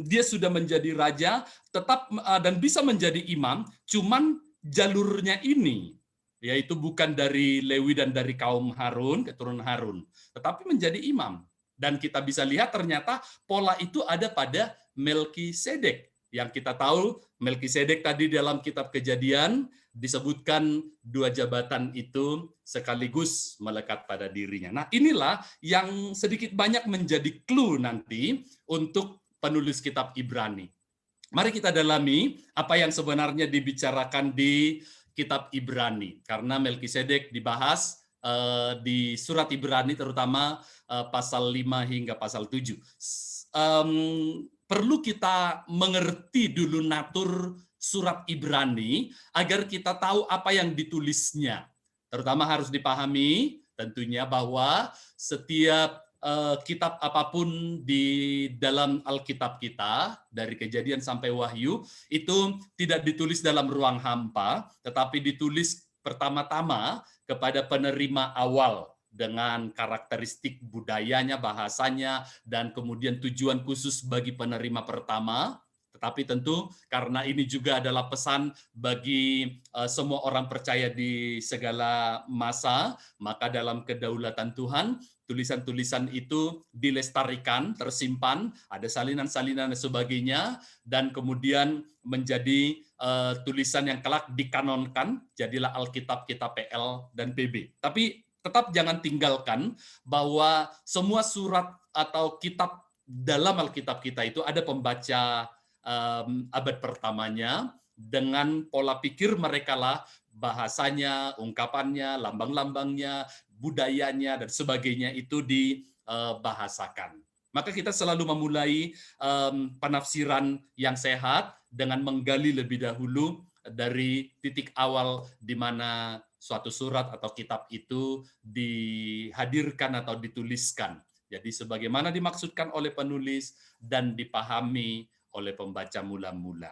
S1: dia sudah menjadi raja, tetap dan bisa menjadi imam, cuman jalurnya ini yaitu bukan dari Lewi dan dari kaum Harun, keturunan Harun, tetapi menjadi imam. Dan kita bisa lihat ternyata pola itu ada pada Melkisedek. Yang kita tahu Melkisedek tadi dalam kitab Kejadian disebutkan dua jabatan itu sekaligus melekat pada dirinya. Nah, inilah yang sedikit banyak menjadi clue nanti untuk penulis kitab Ibrani. Mari kita dalami apa yang sebenarnya dibicarakan di kitab Ibrani. Karena Melkisedek dibahas di surat Ibrani, terutama pasal 5 hingga pasal 7. Perlu kita mengerti dulu natur surat Ibrani agar kita tahu apa yang ditulisnya. Terutama harus dipahami tentunya bahwa setiap kitab apapun di dalam Alkitab kita, dari Kejadian sampai Wahyu, itu tidak ditulis dalam ruang hampa, tetapi ditulis pertama-tama kepada penerima awal dengan karakteristik budayanya, bahasanya, dan kemudian tujuan khusus bagi penerima pertama. Tetapi tentu karena ini juga adalah pesan bagi semua orang percaya di segala masa, maka dalam kedaulatan Tuhan, tulisan-tulisan itu dilestarikan, tersimpan, ada salinan-salinan dan sebagainya, dan kemudian menjadi tulisan yang kelak dikanonkan, jadilah Alkitab, kitab PL, dan PB. Tapi tetap jangan tinggalkan bahwa semua surat atau kitab dalam Alkitab kita itu ada pembaca abad pertamanya dengan pola pikir mereka lah, bahasanya, ungkapannya, lambang-lambangnya, budayanya, dan sebagainya itu dibahasakan. Maka kita selalu memulai penafsiran yang sehat dengan menggali lebih dahulu dari titik awal di mana suatu surat atau kitab itu dihadirkan atau dituliskan. Jadi sebagaimana dimaksudkan oleh penulis dan dipahami oleh pembaca mula-mula.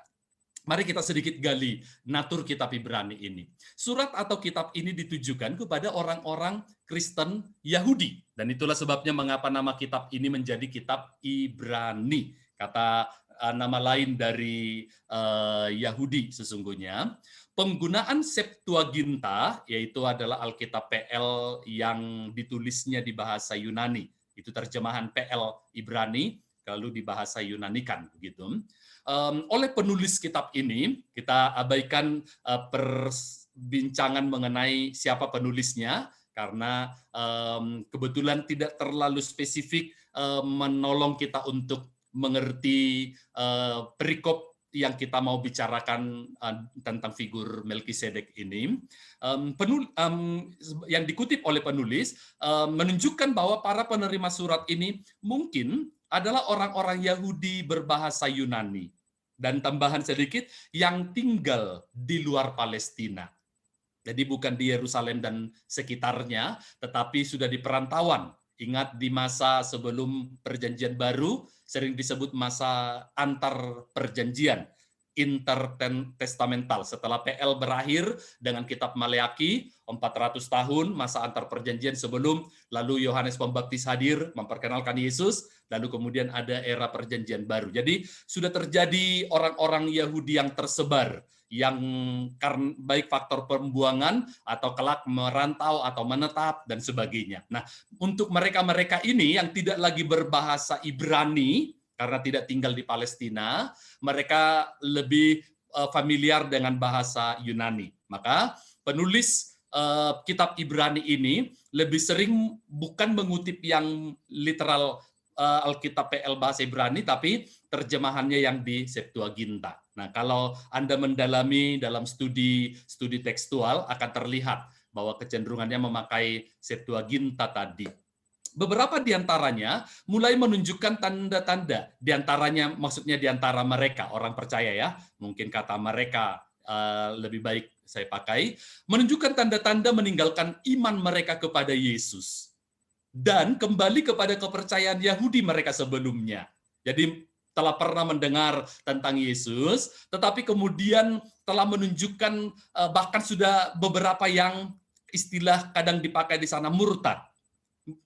S1: Mari kita sedikit gali natur kitab Ibrani ini. Surat atau kitab ini ditujukan kepada orang-orang Kristen Yahudi. Dan itulah sebabnya mengapa nama kitab ini menjadi kitab Ibrani. Kata nama lain dari Yahudi sesungguhnya. Penggunaan Septuaginta, yaitu adalah Alkitab PL yang ditulisnya di bahasa Yunani. Itu terjemahan PL Ibrani, lalu di bahasa Yunanikan, begitu. Oleh penulis kitab ini, kita abaikan perbincangan mengenai siapa penulisnya, karena kebetulan tidak terlalu spesifik menolong kita untuk mengerti perikop yang kita mau bicarakan tentang figur Melkisedek ini. Yang dikutip oleh penulis menunjukkan bahwa para penerima surat ini mungkin adalah orang-orang Yahudi berbahasa Yunani. Dan tambahan sedikit, yang tinggal di luar Palestina. Jadi bukan di Yerusalem dan sekitarnya, tetapi sudah di perantauan. Ingat di masa sebelum perjanjian baru, sering disebut masa antar perjanjian. intertestamental. Setelah PL berakhir dengan kitab Maleaki, 400 tahun masa antar perjanjian sebelum lalu Yohanes Pembaptis hadir memperkenalkan Yesus, lalu kemudian ada era perjanjian baru. Jadi sudah terjadi orang-orang Yahudi yang tersebar, yang karena baik faktor pembuangan atau kelak merantau atau menetap dan sebagainya. Nah, untuk mereka-mereka ini yang tidak lagi berbahasa Ibrani karena tidak tinggal di Palestina, mereka lebih familiar dengan bahasa Yunani. Maka penulis kitab Ibrani ini lebih sering bukan mengutip yang literal Alkitab PL bahasa Ibrani, tapi terjemahannya yang di Septuaginta. Nah, kalau Anda mendalami dalam studi tekstual akan terlihat bahwa kecenderungannya memakai Septuaginta tadi. Beberapa di antaranya mulai menunjukkan tanda-tanda, di antaranya maksudnya di antara mereka, orang percaya ya, mungkin kata mereka lebih baik saya pakai, menunjukkan tanda-tanda meninggalkan iman mereka kepada Yesus dan kembali kepada kepercayaan Yahudi mereka sebelumnya. Jadi telah pernah mendengar tentang Yesus, tetapi kemudian telah menunjukkan bahkan sudah beberapa yang istilah kadang dipakai di sana murtad.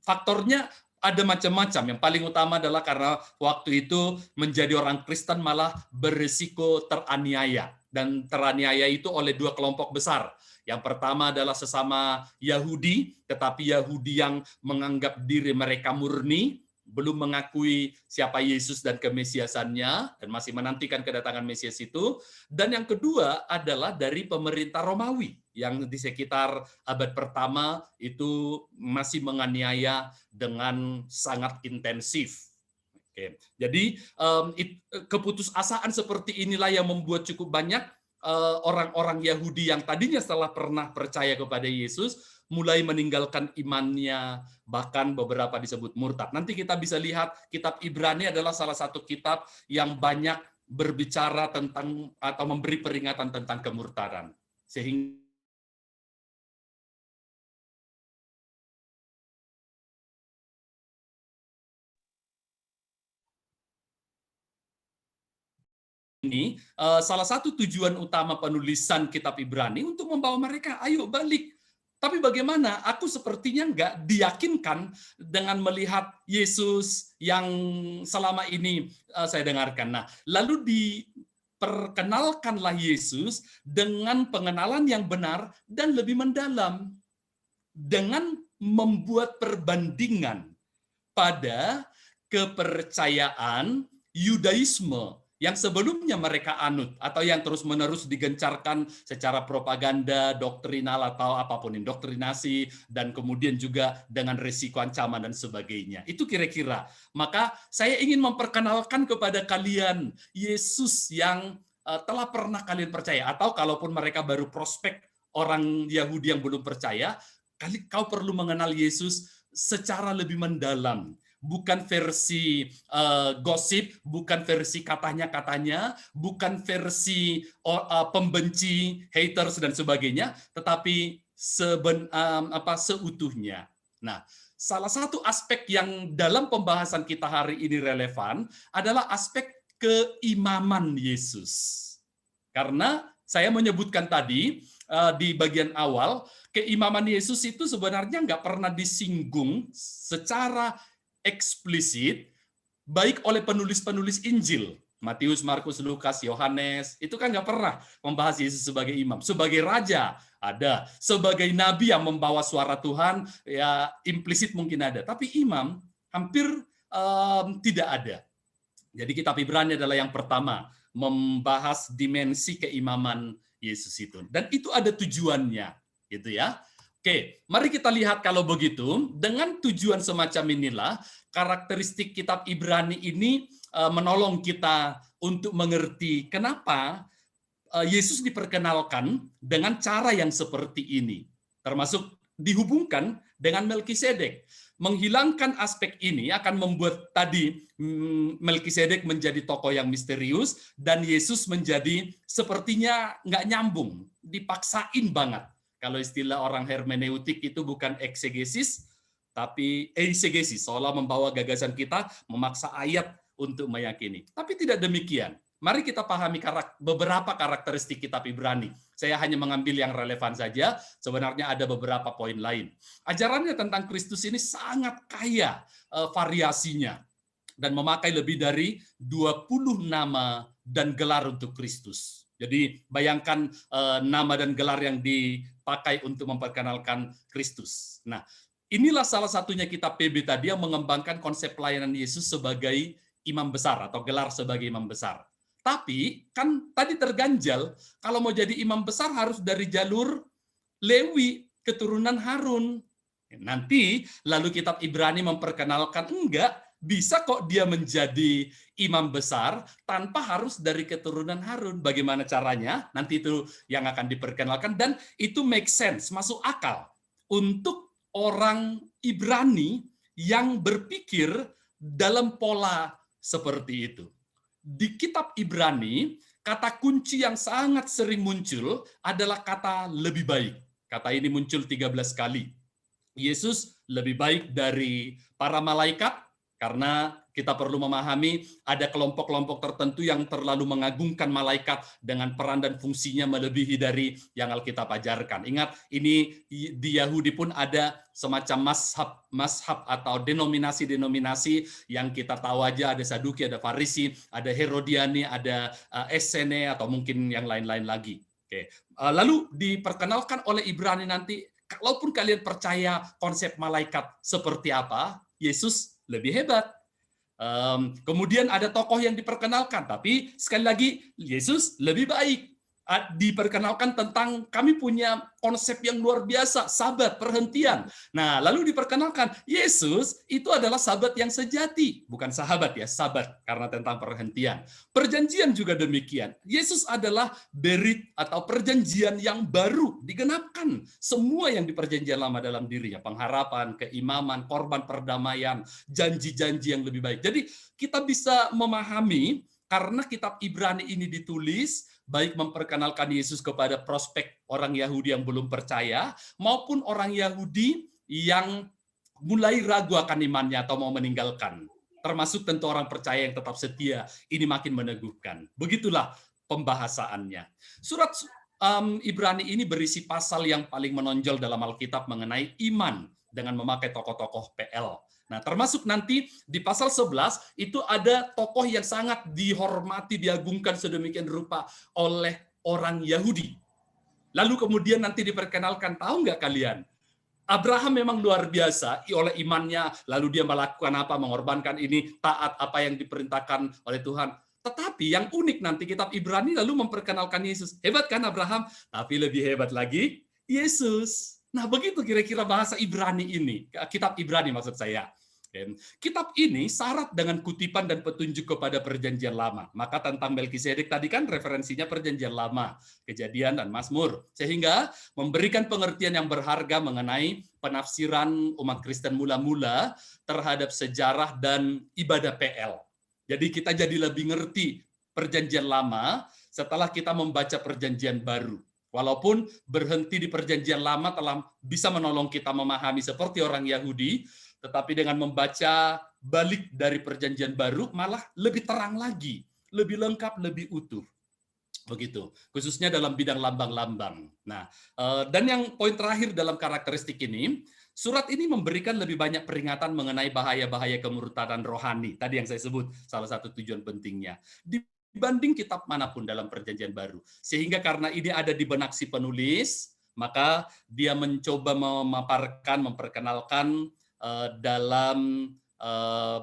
S1: Faktornya ada macam-macam. Yang paling utama adalah karena waktu itu menjadi orang Kristen malah berisiko teraniaya. Dan teraniaya itu oleh dua kelompok besar. Yang pertama adalah sesama Yahudi, tetapi Yahudi yang menganggap diri mereka murni, belum mengakui siapa Yesus dan kemesiasannya, dan masih menantikan kedatangan Mesias itu. Dan yang kedua adalah dari pemerintah Romawi, yang di sekitar abad pertama itu masih menganiaya dengan sangat intensif. Oke. Jadi keputusasaan seperti inilah yang membuat cukup banyak orang-orang Yahudi yang tadinya setelah pernah percaya kepada Yesus mulai meninggalkan imannya, bahkan beberapa disebut murtad. Nanti kita bisa lihat kitab Ibrani adalah salah satu kitab yang banyak berbicara tentang atau memberi peringatan tentang kemurtadan. Sehingga ini salah satu tujuan utama penulisan kitab Ibrani untuk membawa mereka, ayo balik. Tapi bagaimana? Aku sepertinya nggak diyakinkan dengan melihat Yesus yang selama ini saya dengarkan. Nah, lalu diperkenalkanlah Yesus dengan pengenalan yang benar dan lebih mendalam. Dengan membuat perbandingan pada kepercayaan Yudaisme yang sebelumnya mereka anut atau yang terus-menerus digencarkan secara propaganda, doktrinal atau apapun, indoktrinasi, dan kemudian juga dengan risiko ancaman dan sebagainya. Itu kira-kira. Maka saya ingin memperkenalkan kepada kalian Yesus yang telah pernah kalian percaya, atau kalaupun mereka baru prospek orang Yahudi yang belum percaya, kau perlu mengenal Yesus secara lebih mendalam. Bukan versi gosip, bukan versi katanya-katanya, bukan versi pembenci, haters dan sebagainya, tetapi seutuhnya. Nah, salah satu aspek yang dalam pembahasan kita hari ini relevan adalah aspek keimaman Yesus. Karena saya menyebutkan tadi di bagian awal, keimaman Yesus itu sebenarnya nggak pernah disinggung secara eksplisit, baik oleh penulis-penulis Injil, Matius, Markus, Lukas, Yohanes, itu kan nggak pernah membahas Yesus sebagai imam. Sebagai raja ada, sebagai nabi yang membawa suara Tuhan, ya implisit mungkin ada, tapi imam hampir tidak ada. Jadi kitab Ibrani adalah yang pertama membahas dimensi keimaman Yesus itu, dan itu ada tujuannya, gitu ya. Oke, mari kita lihat kalau begitu, dengan tujuan semacam inilah karakteristik kitab Ibrani ini menolong kita untuk mengerti kenapa Yesus diperkenalkan dengan cara yang seperti ini, termasuk dihubungkan dengan Melkisedek. Menghilangkan aspek ini akan membuat tadi Melkisedek menjadi tokoh yang misterius dan Yesus menjadi sepertinya nggak nyambung, dipaksain banget. Kalau istilah orang hermeneutik itu bukan eksegesis, tapi eisegesis, seolah membawa gagasan kita, memaksa ayat untuk meyakini. Tapi tidak demikian. Mari kita pahami beberapa karakteristik kitab Ibrani. Saya hanya mengambil yang relevan saja, sebenarnya ada beberapa poin lain. Ajarannya tentang Kristus ini sangat kaya variasinya dan memakai lebih dari 20 nama dan gelar untuk Kristus. Jadi bayangkan nama dan gelar yang dipakai untuk memperkenalkan Kristus. Nah, inilah salah satunya kitab PB tadi yang mengembangkan konsep pelayanan Yesus sebagai imam besar atau gelar sebagai imam besar. Tapi kan tadi terganjal, kalau mau jadi imam besar harus dari jalur Lewi, keturunan Harun. Nanti lalu kitab Ibrani memperkenalkan enggak, bisa kok dia menjadi imam besar tanpa harus dari keturunan Harun. Bagaimana caranya? Nanti itu yang akan diperkenalkan dan itu make sense, masuk akal untuk orang Ibrani yang berpikir dalam pola seperti itu. Di kitab Ibrani, kata kunci yang sangat sering muncul adalah kata lebih baik. Kata ini muncul 13 kali. Yesus lebih baik dari para malaikat, karena kita perlu memahami ada kelompok-kelompok tertentu yang terlalu mengagungkan malaikat dengan peran dan fungsinya melebihi dari yang Alkitab ajarkan. Ingat, ini di Yahudi pun ada semacam mazhab atau denominasi-denominasi yang kita tahu aja, ada Saduki, ada Farisi, ada Herodiani, ada Essene, atau mungkin yang lain-lain lagi. Oke. Lalu diperkenalkan oleh Ibrani nanti, kalaupun kalian percaya konsep malaikat seperti apa, Yesus lebih hebat. Kemudian ada tokoh yang diperkenalkan, tapi sekali lagi Yesus lebih baik. Diperkenalkan tentang kami punya konsep yang luar biasa, sabat, perhentian. Nah, lalu diperkenalkan Yesus itu adalah sahabat yang sejati, bukan sahabat ya, sabat karena tentang perhentian. Perjanjian juga demikian. Yesus adalah berit atau perjanjian yang baru, digenapkan semua yang di perjanjian lama dalam dirinya, pengharapan, keimaman, korban perdamaian, janji-janji yang lebih baik. Jadi kita bisa memahami karena kitab Ibrani ini ditulis baik memperkenalkan Yesus kepada prospek orang Yahudi yang belum percaya, maupun orang Yahudi yang mulai ragu akan imannya atau mau meninggalkan. Termasuk tentu orang percaya yang tetap setia, ini makin meneguhkan. Begitulah pembahasannya. Surat Ibrani ini berisi pasal yang paling menonjol dalam Alkitab mengenai iman dengan memakai tokoh-tokoh PL. Nah, termasuk nanti di pasal 11 itu ada tokoh yang sangat dihormati, diagungkan sedemikian rupa oleh orang Yahudi. Lalu kemudian nanti diperkenalkan, tahu nggak kalian? Abraham memang luar biasa oleh imannya, lalu dia melakukan apa? Mengorbankan ini, taat apa yang diperintahkan oleh Tuhan. Tetapi yang unik nanti kitab Ibrani lalu memperkenalkan Yesus. Hebat kan Abraham? Tapi lebih hebat lagi Yesus. Nah, begitu kira-kira bahasa Ibrani ini, kitab Ibrani maksud saya. Kitab ini syarat dengan kutipan dan petunjuk kepada perjanjian lama. Maka tentang Melkisedek tadi kan referensinya perjanjian lama, Kejadian dan Mazmur. Sehingga memberikan pengertian yang berharga mengenai penafsiran umat Kristen mula-mula terhadap sejarah dan ibadah PL. Jadi kita jadi lebih ngerti perjanjian lama setelah kita membaca perjanjian baru. Walaupun berhenti di perjanjian lama telah bisa menolong kita memahami seperti orang Yahudi, tetapi dengan membaca balik dari perjanjian baru malah lebih terang lagi, lebih lengkap, lebih utuh. Begitu, khususnya dalam bidang lambang-lambang. Nah, dan yang poin terakhir dalam karakteristik ini, surat ini memberikan lebih banyak peringatan mengenai bahaya-bahaya kemurtadan rohani. Tadi yang saya sebut, salah satu tujuan pentingnya. Dibanding kitab manapun dalam perjanjian baru. Sehingga karena ini ada di benak si penulis, maka dia mencoba memaparkan, memperkenalkan dalam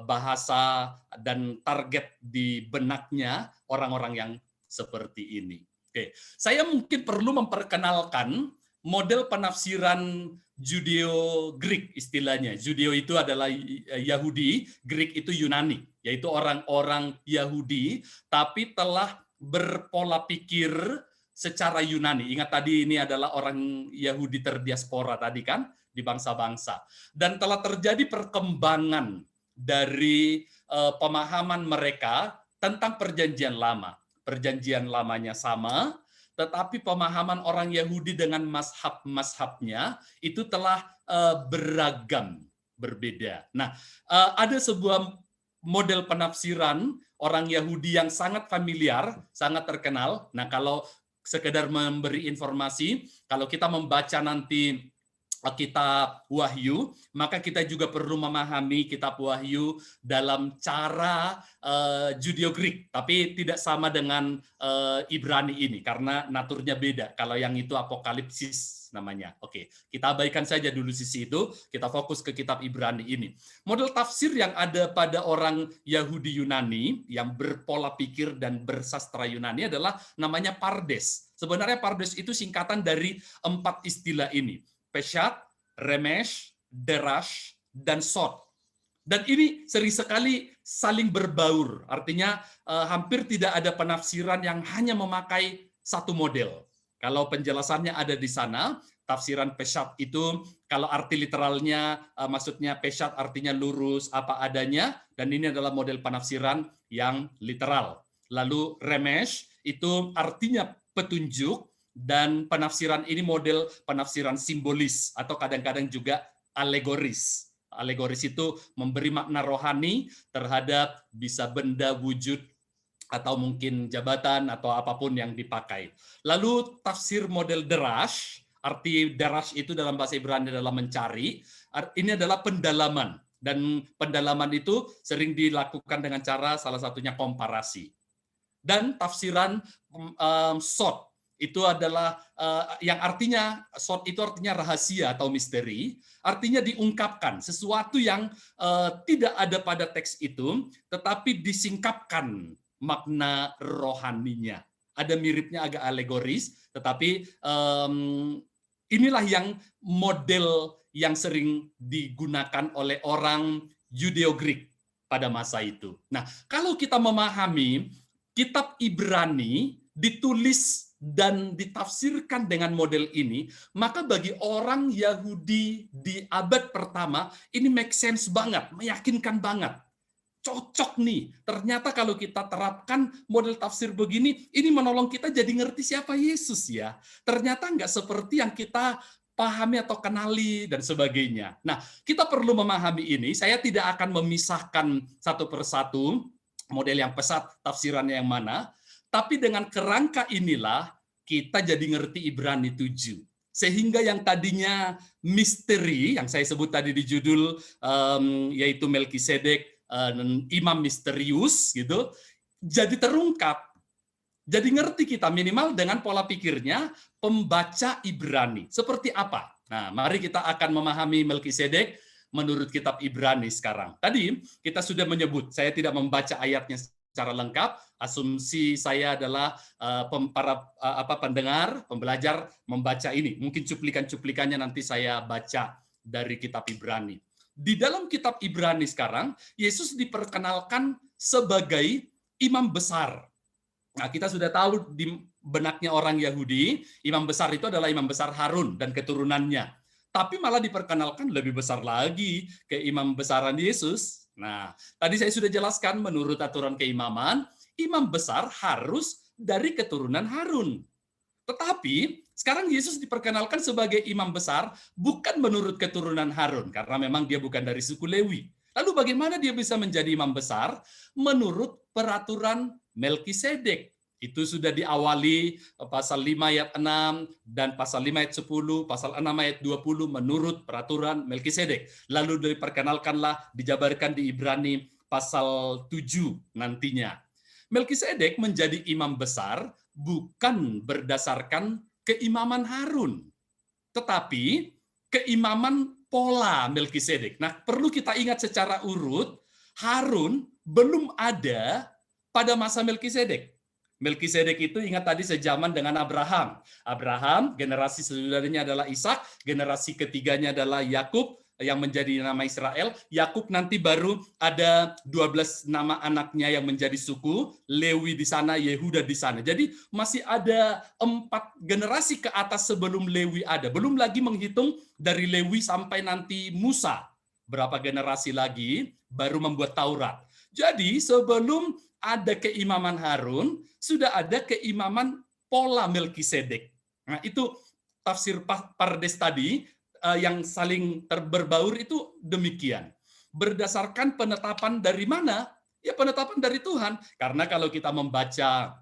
S1: bahasa dan target di benaknya orang-orang yang seperti ini. Oke, saya mungkin perlu memperkenalkan model penafsiran Judeo-Greek istilahnya. Judeo itu adalah Yahudi, Greek itu Yunani, yaitu orang-orang Yahudi tapi telah berpola pikir secara Yunani. Ingat tadi ini adalah orang Yahudi terdiaspora tadi kan, di bangsa-bangsa. Dan telah terjadi perkembangan dari pemahaman mereka tentang perjanjian lama. Perjanjian lamanya sama, tetapi pemahaman orang Yahudi dengan mazhab-mazhabnya itu telah beragam, berbeda. Nah, ada sebuah model penafsiran orang Yahudi yang sangat familiar, sangat terkenal. Nah, kalau sekedar memberi informasi, kalau kita membaca nanti kitab Wahyu, maka kita juga perlu memahami kitab Wahyu dalam cara Judeo-Greek, tapi tidak sama dengan Ibrani ini karena naturnya beda. Kalau yang itu Apokalipsis namanya. Oke, kita abaikan saja dulu sisi itu, kita fokus ke kitab Ibrani ini. Model tafsir yang ada pada orang Yahudi Yunani yang berpola pikir dan bersastra Yunani adalah namanya pardes. Sebenarnya pardes itu singkatan dari 4 istilah ini. Peshat, Remesh, Derash, dan Sod. Dan ini sering sekali saling berbaur. Artinya hampir tidak ada penafsiran yang hanya memakai satu model. Kalau penjelasannya ada di sana, tafsiran Peshat itu kalau arti literalnya maksudnya Peshat artinya lurus apa adanya, dan ini adalah model penafsiran yang literal. Lalu Remesh itu artinya petunjuk, dan penafsiran ini model penafsiran simbolis atau kadang-kadang juga alegoris. Alegoris itu memberi makna rohani terhadap bisa benda, wujud, atau mungkin jabatan atau apapun yang dipakai. Lalu tafsir model derash, arti derash itu dalam bahasa Ibrani adalah mencari, ini adalah pendalaman. Dan pendalaman itu sering dilakukan dengan cara salah satunya komparasi. Dan tafsiran sod, itu adalah yang artinya sod itu artinya rahasia atau misteri, artinya diungkapkan sesuatu yang tidak ada pada teks itu, tetapi disingkapkan makna rohaninya. Ada miripnya agak alegoris, tetapi inilah yang model yang sering digunakan oleh orang Judeo-Greek pada masa itu. Nah, kalau kita memahami kitab Ibrani ditulis dan ditafsirkan dengan model ini, maka bagi orang Yahudi di abad pertama, ini make sense banget, meyakinkan banget. Cocok nih, ternyata kalau kita terapkan model tafsir begini, ini menolong kita jadi ngerti siapa Yesus ya. Ternyata nggak seperti yang kita pahami atau kenali dan sebagainya. Nah, kita perlu memahami ini, saya tidak akan memisahkan satu persatu model yang pesat, tafsirannya yang mana, tapi dengan kerangka inilah kita jadi ngerti Ibrani 7. Sehingga yang tadinya misteri, yang saya sebut tadi di judul, yaitu Melkisedek, imam misterius, gitu, jadi terungkap. Jadi ngerti kita minimal dengan pola pikirnya pembaca Ibrani. Seperti apa? Nah, mari kita akan memahami Melkisedek menurut kitab Ibrani sekarang. Tadi kita sudah menyebut, saya tidak membaca ayatnya secara lengkap. Asumsi saya adalah para pendengar, pembelajar membaca ini. Mungkin cuplikan-cuplikannya nanti saya baca dari kitab Ibrani. Di dalam kitab Ibrani sekarang, Yesus diperkenalkan sebagai imam besar. Nah, kita sudah tahu di benaknya orang Yahudi, imam besar itu adalah imam besar Harun dan keturunannya. Tapi malah diperkenalkan lebih besar lagi ke imam besaran Yesus. Nah, tadi saya sudah jelaskan menurut aturan keimaman, imam besar harus dari keturunan Harun. Tetapi sekarang Yesus diperkenalkan sebagai imam besar bukan menurut keturunan Harun, karena memang dia bukan dari suku Lewi. Lalu bagaimana dia bisa menjadi imam besar? Menurut peraturan Melkisedek. Itu sudah diawali pasal 5 ayat 6 dan pasal 5 ayat 10, pasal 6 ayat 20 menurut peraturan Melkisedek. Lalu diperkenalkanlah, dijabarkan di Ibrani pasal 7 nantinya. Melkisedek menjadi imam besar bukan berdasarkan keimaman Harun, tetapi keimaman pola Melkisedek. Nah, perlu kita ingat secara urut, Harun belum ada pada masa Melkisedek. Melkisedek itu ingat tadi sejaman dengan Abraham. Abraham, generasi sesudahnya adalah Ishak, generasi ketiganya adalah Yakub yang menjadi nama Israel. Yakub nanti baru ada 12 nama anaknya yang menjadi suku, Lewi di sana, Yehuda di sana. Jadi masih ada 4 generasi ke atas sebelum Lewi ada. Belum lagi menghitung dari Lewi sampai nanti Musa. Berapa generasi lagi baru membuat Taurat. Jadi sebelum ada keimaman Harun, sudah ada keimaman pola Melkisedek. Nah, itu tafsir Pardes tadi yang saling berbaur itu demikian. berdasarkan penetapan dari mana? Ya penetapan dari Tuhan. Karena kalau kita membaca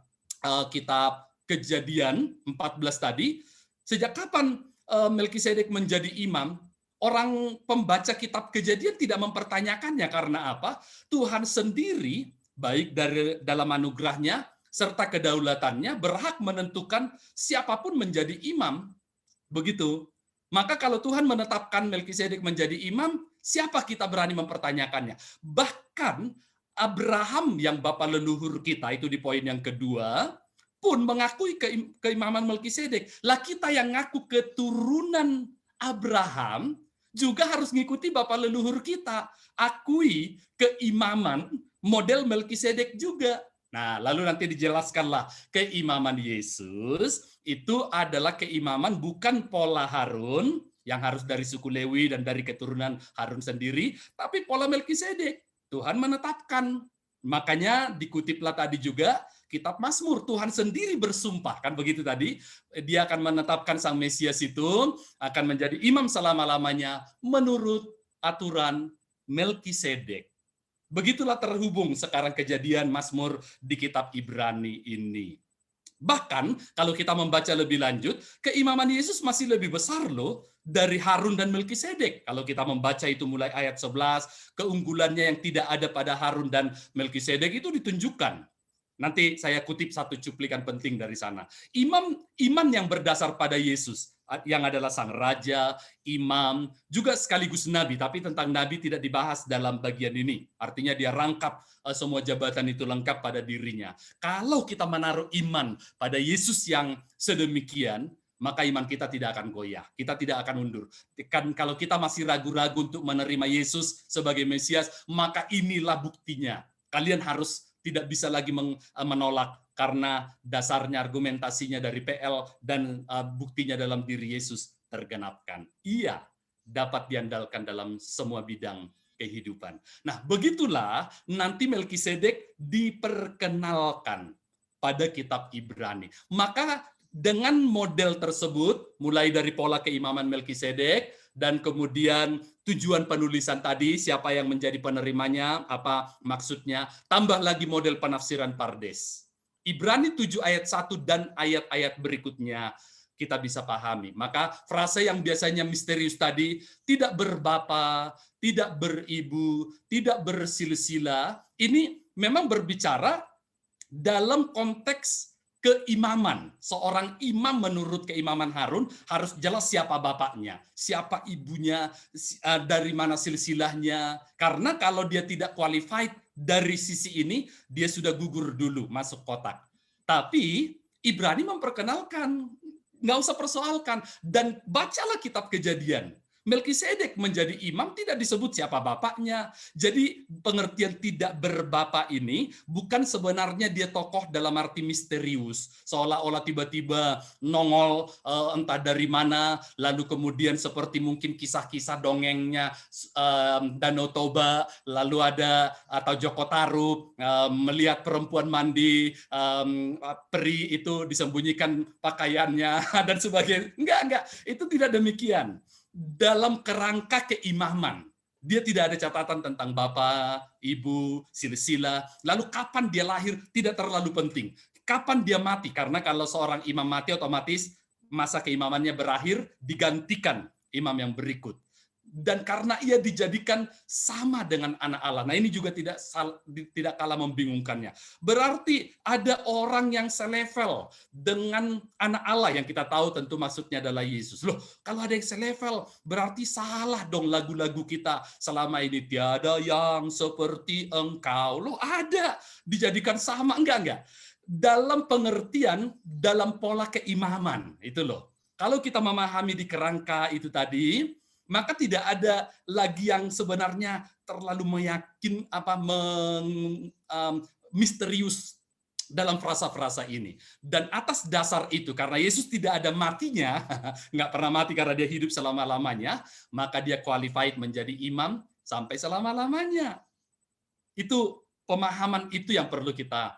S1: kitab Kejadian 14 tadi, sejak kapan Melkisedek menjadi imam? Orang pembaca kitab Kejadian tidak mempertanyakannya karena apa? Tuhan sendiri baik dari dalam anugerahnya serta kedaulatannya berhak menentukan siapapun menjadi imam. Begitu. Maka kalau Tuhan menetapkan Melkisedek menjadi imam, siapa kita berani mempertanyakannya? Bahkan Abraham yang bapa leluhur kita, itu di poin yang kedua, pun mengakui keimaman Melkisedek. Lah kita yang ngaku keturunan Abraham juga harus mengikuti bapa leluhur kita. Akui keimaman model Melkisedek juga. Nah, lalu nanti dijelaskanlah keimaman Yesus itu adalah keimaman bukan pola Harun yang harus dari suku Lewi dan dari keturunan Harun sendiri, tapi pola Melkisedek. Tuhan menetapkan. Makanya dikutiplah tadi juga kitab Mazmur, Tuhan sendiri bersumpah, kan begitu tadi, dia akan menetapkan sang Mesias itu akan menjadi imam selama-lamanya menurut aturan Melkisedek. Begitulah terhubung sekarang Kejadian, Mazmur di kitab Ibrani ini. Bahkan kalau kita membaca lebih lanjut, keimaman Yesus masih lebih besar loh dari Harun dan Melkisedek. Kalau kita membaca itu mulai ayat 11, keunggulannya yang tidak ada pada Harun dan Melkisedek itu ditunjukkan. Nanti saya kutip satu cuplikan penting dari sana. Iman yang berdasar pada Yesus, yang adalah sang raja, imam, juga sekaligus nabi, tapi tentang nabi tidak dibahas dalam bagian ini. Artinya dia rangkap semua jabatan itu lengkap pada dirinya. Kalau kita menaruh iman pada Yesus yang sedemikian, maka iman kita tidak akan goyah, kita tidak akan mundur. Kan kalau kita masih ragu-ragu untuk menerima Yesus sebagai Mesias, maka inilah buktinya. Kalian harus tidak bisa lagi menolak karena dasarnya argumentasinya dari PL dan buktinya dalam diri Yesus tergenapkan. Ia dapat diandalkan dalam semua bidang kehidupan. Nah, begitulah nanti Melkisedek diperkenalkan pada kitab Ibrani. Maka dengan model tersebut, mulai dari pola keimaman Melkisedek, dan kemudian tujuan penulisan tadi, siapa yang menjadi penerimanya, apa maksudnya, tambah lagi model penafsiran Pardes. Ibrani 7 ayat 1 dan ayat-ayat berikutnya kita bisa pahami. Maka frase yang biasanya misterius tadi, tidak berbapa, tidak beribu, tidak bersilsilah, ini memang berbicara dalam konteks keimaman. Seorang imam menurut keimaman Harun harus jelas siapa bapaknya, siapa ibunya, dari mana silsilahnya. Karena kalau dia tidak qualified dari sisi ini, dia sudah gugur dulu masuk kotak. Tapi Ibrani memperkenalkan, nggak usah persoalkan. Dan bacalah kitab Kejadian. Melkisedek menjadi imam tidak disebut siapa bapaknya. Jadi pengertian tidak berbapa ini bukan sebenarnya dia tokoh dalam arti misterius. Seolah-olah tiba-tiba nongol entah dari mana, lalu kemudian seperti mungkin kisah-kisah dongengnya Danau Toba, lalu ada atau Joko Tarub, melihat perempuan mandi, peri itu disembunyikan pakaiannya dan sebagainya. Enggak, itu tidak demikian. Dalam kerangka keimaman, dia tidak ada catatan tentang bapak, ibu, silsilah. Lalu kapan dia lahir tidak terlalu penting. Kapan dia mati? Karena kalau seorang imam mati otomatis masa keimamannya berakhir, digantikan imam yang berikut. Dan karena ia dijadikan sama dengan anak Allah. Nah, ini juga tidak kalah membingungkannya. Berarti ada orang yang selevel dengan anak Allah yang kita tahu tentu maksudnya adalah Yesus. Loh, kalau ada yang selevel berarti salah dong lagu-lagu kita selama ini. Tiada yang seperti engkau. Loh, ada dijadikan sama. Enggak. Dalam pengertian, dalam pola keimaman. Itu loh. Kalau kita memahami di kerangka itu tadi, maka tidak ada lagi yang sebenarnya terlalu misterius dalam frasa-frasa ini. Dan atas dasar itu, karena Yesus tidak ada matinya, nggak pernah mati karena dia hidup selama-lamanya, maka dia qualified menjadi imam sampai selama-lamanya. Itu pemahaman itu yang perlu kita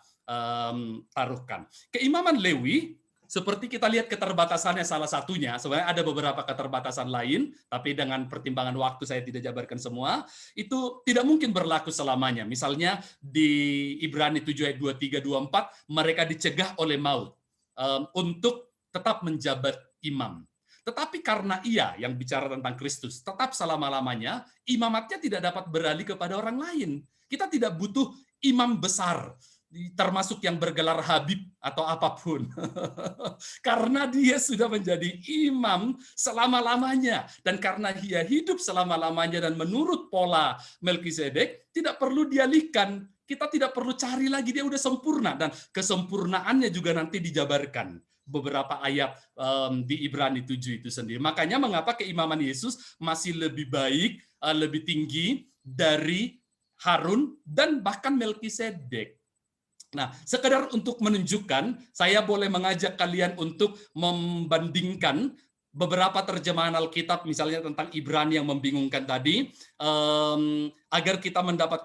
S1: taruhkan. Keimaman Lewi Seperti kita lihat keterbatasannya salah satunya, sebenarnya ada beberapa keterbatasan lain, tapi dengan pertimbangan waktu saya tidak jabarkan semua, itu tidak mungkin berlaku selamanya. Misalnya di Ibrani 7 ayat 23, 24, mereka dicegah oleh maut untuk tetap menjabat imam. Tetapi karena ia yang bicara tentang Kristus tetap selama-lamanya, imamatnya tidak dapat beralih kepada orang lain. Kita tidak butuh imam besar, termasuk yang bergelar Habib atau apapun. Karena dia sudah menjadi imam selama-lamanya. Dan karena dia hidup selama-lamanya dan menurut pola Melkisedek, tidak perlu dialihkan. Kita tidak perlu cari lagi, dia udah sempurna. Dan kesempurnaannya juga nanti dijabarkan. Beberapa ayat di Ibrani 7 itu sendiri. Makanya mengapa keimaman Yesus masih lebih baik, lebih tinggi dari Harun dan bahkan Melkisedek. Nah, sekedar untuk menunjukkan, saya boleh mengajak kalian untuk membandingkan beberapa terjemahan Alkitab, misalnya tentang Ibrani yang membingungkan tadi, agar kita mendapat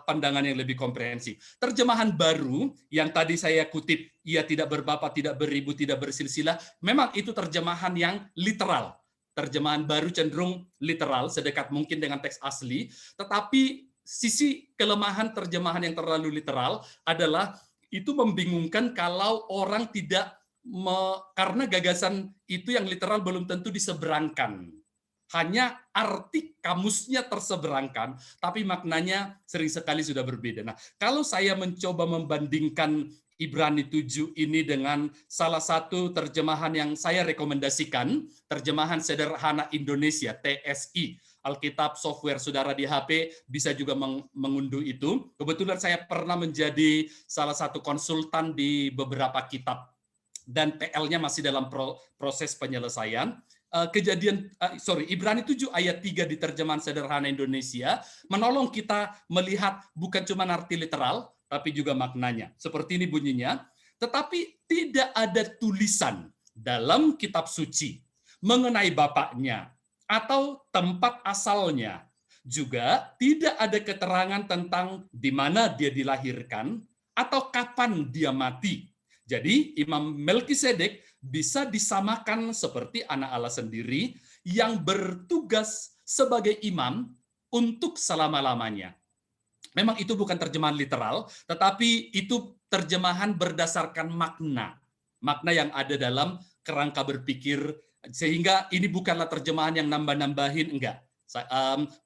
S1: pandangan yang lebih komprehensif. Terjemahan baru yang tadi saya kutip, ia tidak berbapa, tidak beribu, tidak bersilsilah, memang itu terjemahan yang literal. Terjemahan baru cenderung literal, sedekat mungkin dengan teks asli, tetapi sisi kelemahan terjemahan yang terlalu literal adalah itu membingungkan kalau orang tidak karena gagasan itu yang literal belum tentu diseberangkan. Hanya arti kamusnya terseberangkan, tapi maknanya sering sekali sudah berbeda. Nah, kalau saya mencoba membandingkan Ibrani 7 ini dengan salah satu terjemahan yang saya rekomendasikan, terjemahan sederhana Indonesia, TSI, Alkitab software saudara di HP bisa juga mengunduh itu. Kebetulan saya pernah menjadi salah satu konsultan di beberapa kitab dan PL-nya masih dalam proses penyelesaian. Ibrani 7 ayat 3 di terjemahan sederhana Indonesia menolong kita melihat bukan cuma arti literal tapi juga maknanya. Seperti ini bunyinya, tetapi tidak ada tulisan dalam kitab suci mengenai bapaknya atau tempat asalnya. Juga tidak ada keterangan tentang di mana dia dilahirkan atau kapan dia mati. Jadi Imam Melkisedek bisa disamakan seperti anak Allah sendiri yang bertugas sebagai imam untuk selama-lamanya. Memang itu bukan terjemahan literal, tetapi itu terjemahan berdasarkan makna. Makna yang ada dalam kerangka berpikir, sehingga ini bukanlah terjemahan yang nambah-nambahin, enggak.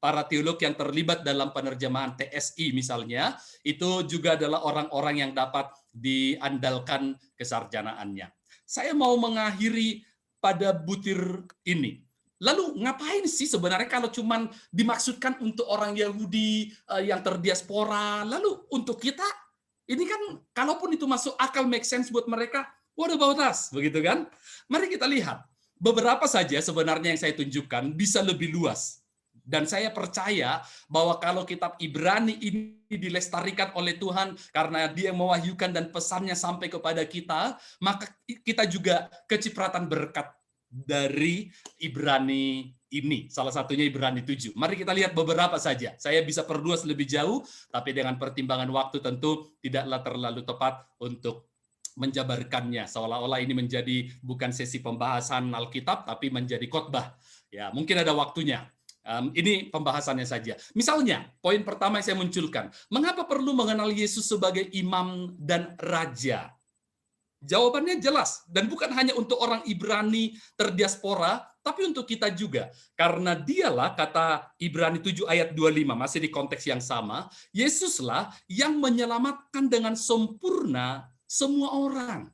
S1: Para teolog yang terlibat dalam penerjemahan TSI misalnya, itu juga adalah orang-orang yang dapat diandalkan kesarjanaannya. Saya mau mengakhiri pada butir ini. Lalu ngapain sih sebenarnya kalau cuman dimaksudkan untuk orang Yahudi yang terdiaspora, lalu untuk kita, ini kan kalaupun itu masuk akal, make sense buat mereka, what about us? Begitu kan? Mari kita lihat. Beberapa saja sebenarnya yang saya tunjukkan bisa lebih luas. Dan saya percaya bahwa kalau kitab Ibrani ini dilestarikan oleh Tuhan karena Dia mewahyukan dan pesannya sampai kepada kita, maka kita juga kecipratan berkat dari Ibrani ini. Salah satunya Ibrani 7. Mari kita lihat beberapa saja. Saya bisa perluas lebih jauh, tapi dengan pertimbangan waktu tentu tidaklah terlalu tepat untuk menjabarkannya. Seolah-olah ini menjadi bukan sesi pembahasan Alkitab, tapi menjadi khotbah. Ya, mungkin ada waktunya. Ini pembahasannya saja. Misalnya, poin pertama yang saya munculkan, mengapa perlu mengenal Yesus sebagai imam dan raja? Jawabannya jelas, dan bukan hanya untuk orang Ibrani terdiaspora, tapi untuk kita juga. Karena dialah, kata Ibrani 7 ayat 25, masih di konteks yang sama, Yesuslah yang menyelamatkan dengan sempurna semua orang.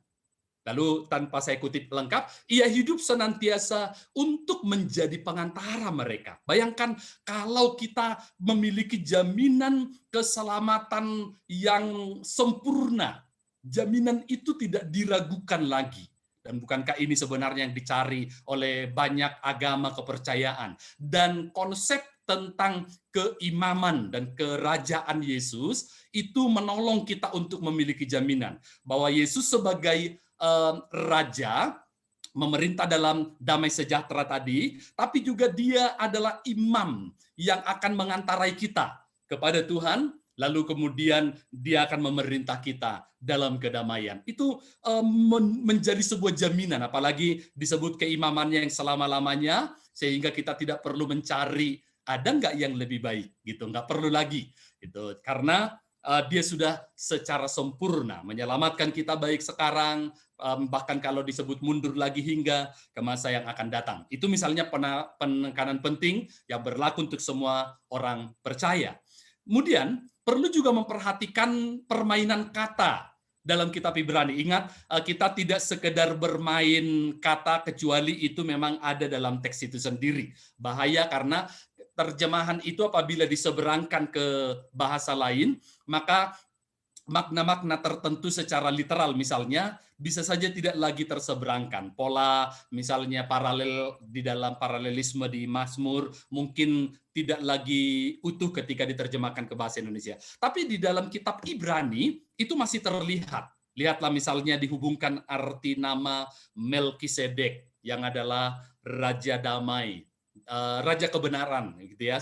S1: Lalu tanpa saya kutip lengkap, ia hidup senantiasa untuk menjadi pengantara mereka. Bayangkan kalau kita memiliki jaminan keselamatan yang sempurna, jaminan itu tidak diragukan lagi. Dan bukankah ini sebenarnya yang dicari oleh banyak agama kepercayaan? Dan konsep tentang keimaman dan kerajaan Yesus itu menolong kita untuk memiliki jaminan bahwa Yesus sebagai raja memerintah dalam damai sejahtera tadi, tapi juga Dia adalah imam yang akan mengantarai kita kepada Tuhan lalu kemudian dia akan memerintah kita dalam kedamaian. Itu menjadi sebuah jaminan, apalagi disebut keimamannya yang selama-lamanya, sehingga kita tidak perlu mencari ada nggak yang lebih baik, gitu. Nggak perlu lagi, gitu. Karena dia sudah secara sempurna menyelamatkan kita baik sekarang, bahkan kalau disebut mundur lagi hingga ke masa yang akan datang. Itu misalnya penekanan penting yang berlaku untuk semua orang percaya. Kemudian perlu juga memperhatikan permainan kata dalam kitab Ibrani. Ingat, kita tidak sekedar bermain kata kecuali itu memang ada dalam teks itu sendiri. Bahaya karena terjemahan itu apabila diseberangkan ke bahasa lain, maka makna-makna tertentu secara literal misalnya bisa saja tidak lagi terseberangkan. Pola misalnya paralel di dalam paralelisme di Mazmur mungkin tidak lagi utuh ketika diterjemahkan ke bahasa Indonesia. Tapi di dalam kitab Ibrani itu masih terlihat. Lihatlah misalnya dihubungkan arti nama Melkisedek yang adalah Raja Damai, Raja Kebenaran, gitu ya,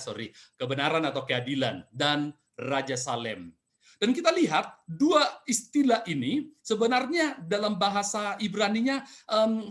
S1: kebenaran atau keadilan, dan Raja Salem. Dan kita lihat dua istilah ini sebenarnya dalam bahasa Ibraninya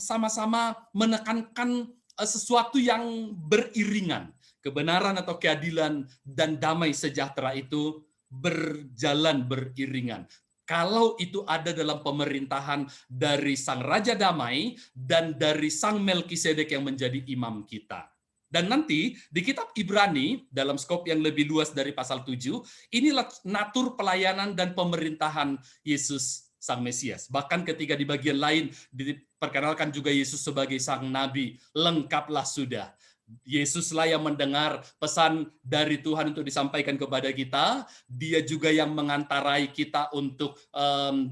S1: sama-sama menekankan sesuatu yang beriringan. Kebenaran atau keadilan dan damai sejahtera itu berjalan beriringan. Kalau itu ada dalam pemerintahan dari Sang Raja Damai dan dari Sang Melkisedek yang menjadi imam kita. Dan nanti di kitab Ibrani, dalam skop yang lebih luas dari pasal 7, inilah natur pelayanan dan pemerintahan Yesus Sang Mesias. Bahkan ketika di bagian lain diperkenalkan juga Yesus sebagai Sang Nabi, lengkaplah sudah. Yesuslah yang mendengar pesan dari Tuhan untuk disampaikan kepada kita. Dia juga yang mengantarai kita untuk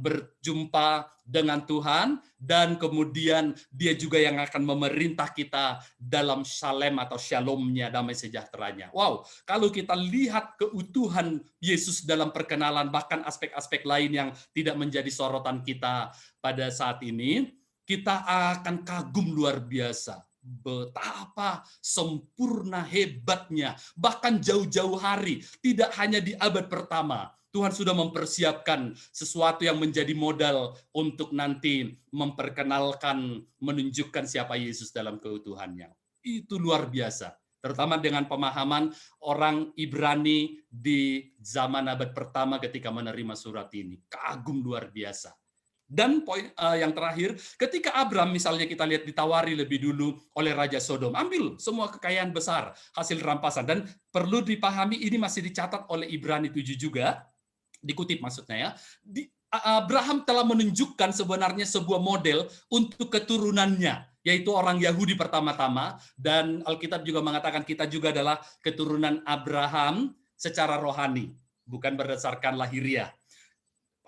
S1: berjumpa dengan Tuhan, dan kemudian dia juga yang akan memerintah kita dalam shalem atau shalomnya, damai sejahteranya. Wow, kalau kita lihat keutuhan Yesus dalam perkenalan, bahkan aspek-aspek lain yang tidak menjadi sorotan kita pada saat ini, kita akan kagum luar biasa. Betapa sempurna hebatnya, bahkan jauh-jauh hari, tidak hanya di abad pertama, Tuhan sudah mempersiapkan sesuatu yang menjadi modal untuk nanti memperkenalkan, menunjukkan siapa Yesus dalam keutuhannya. Itu luar biasa, terutama dengan pemahaman orang Ibrani di zaman abad pertama ketika menerima surat ini. Kagum luar biasa. Dan poin yang terakhir, ketika Abram misalnya kita lihat ditawari lebih dulu oleh Raja Sodom, ambil semua kekayaan besar hasil rampasan, dan perlu dipahami ini masih dicatat oleh Ibrani 7 juga, dikutip maksudnya ya. Abraham telah menunjukkan sebenarnya sebuah model untuk keturunannya, yaitu orang Yahudi pertama-tama, dan Alkitab juga mengatakan kita juga adalah keturunan Abraham secara rohani, bukan berdasarkan lahiriah.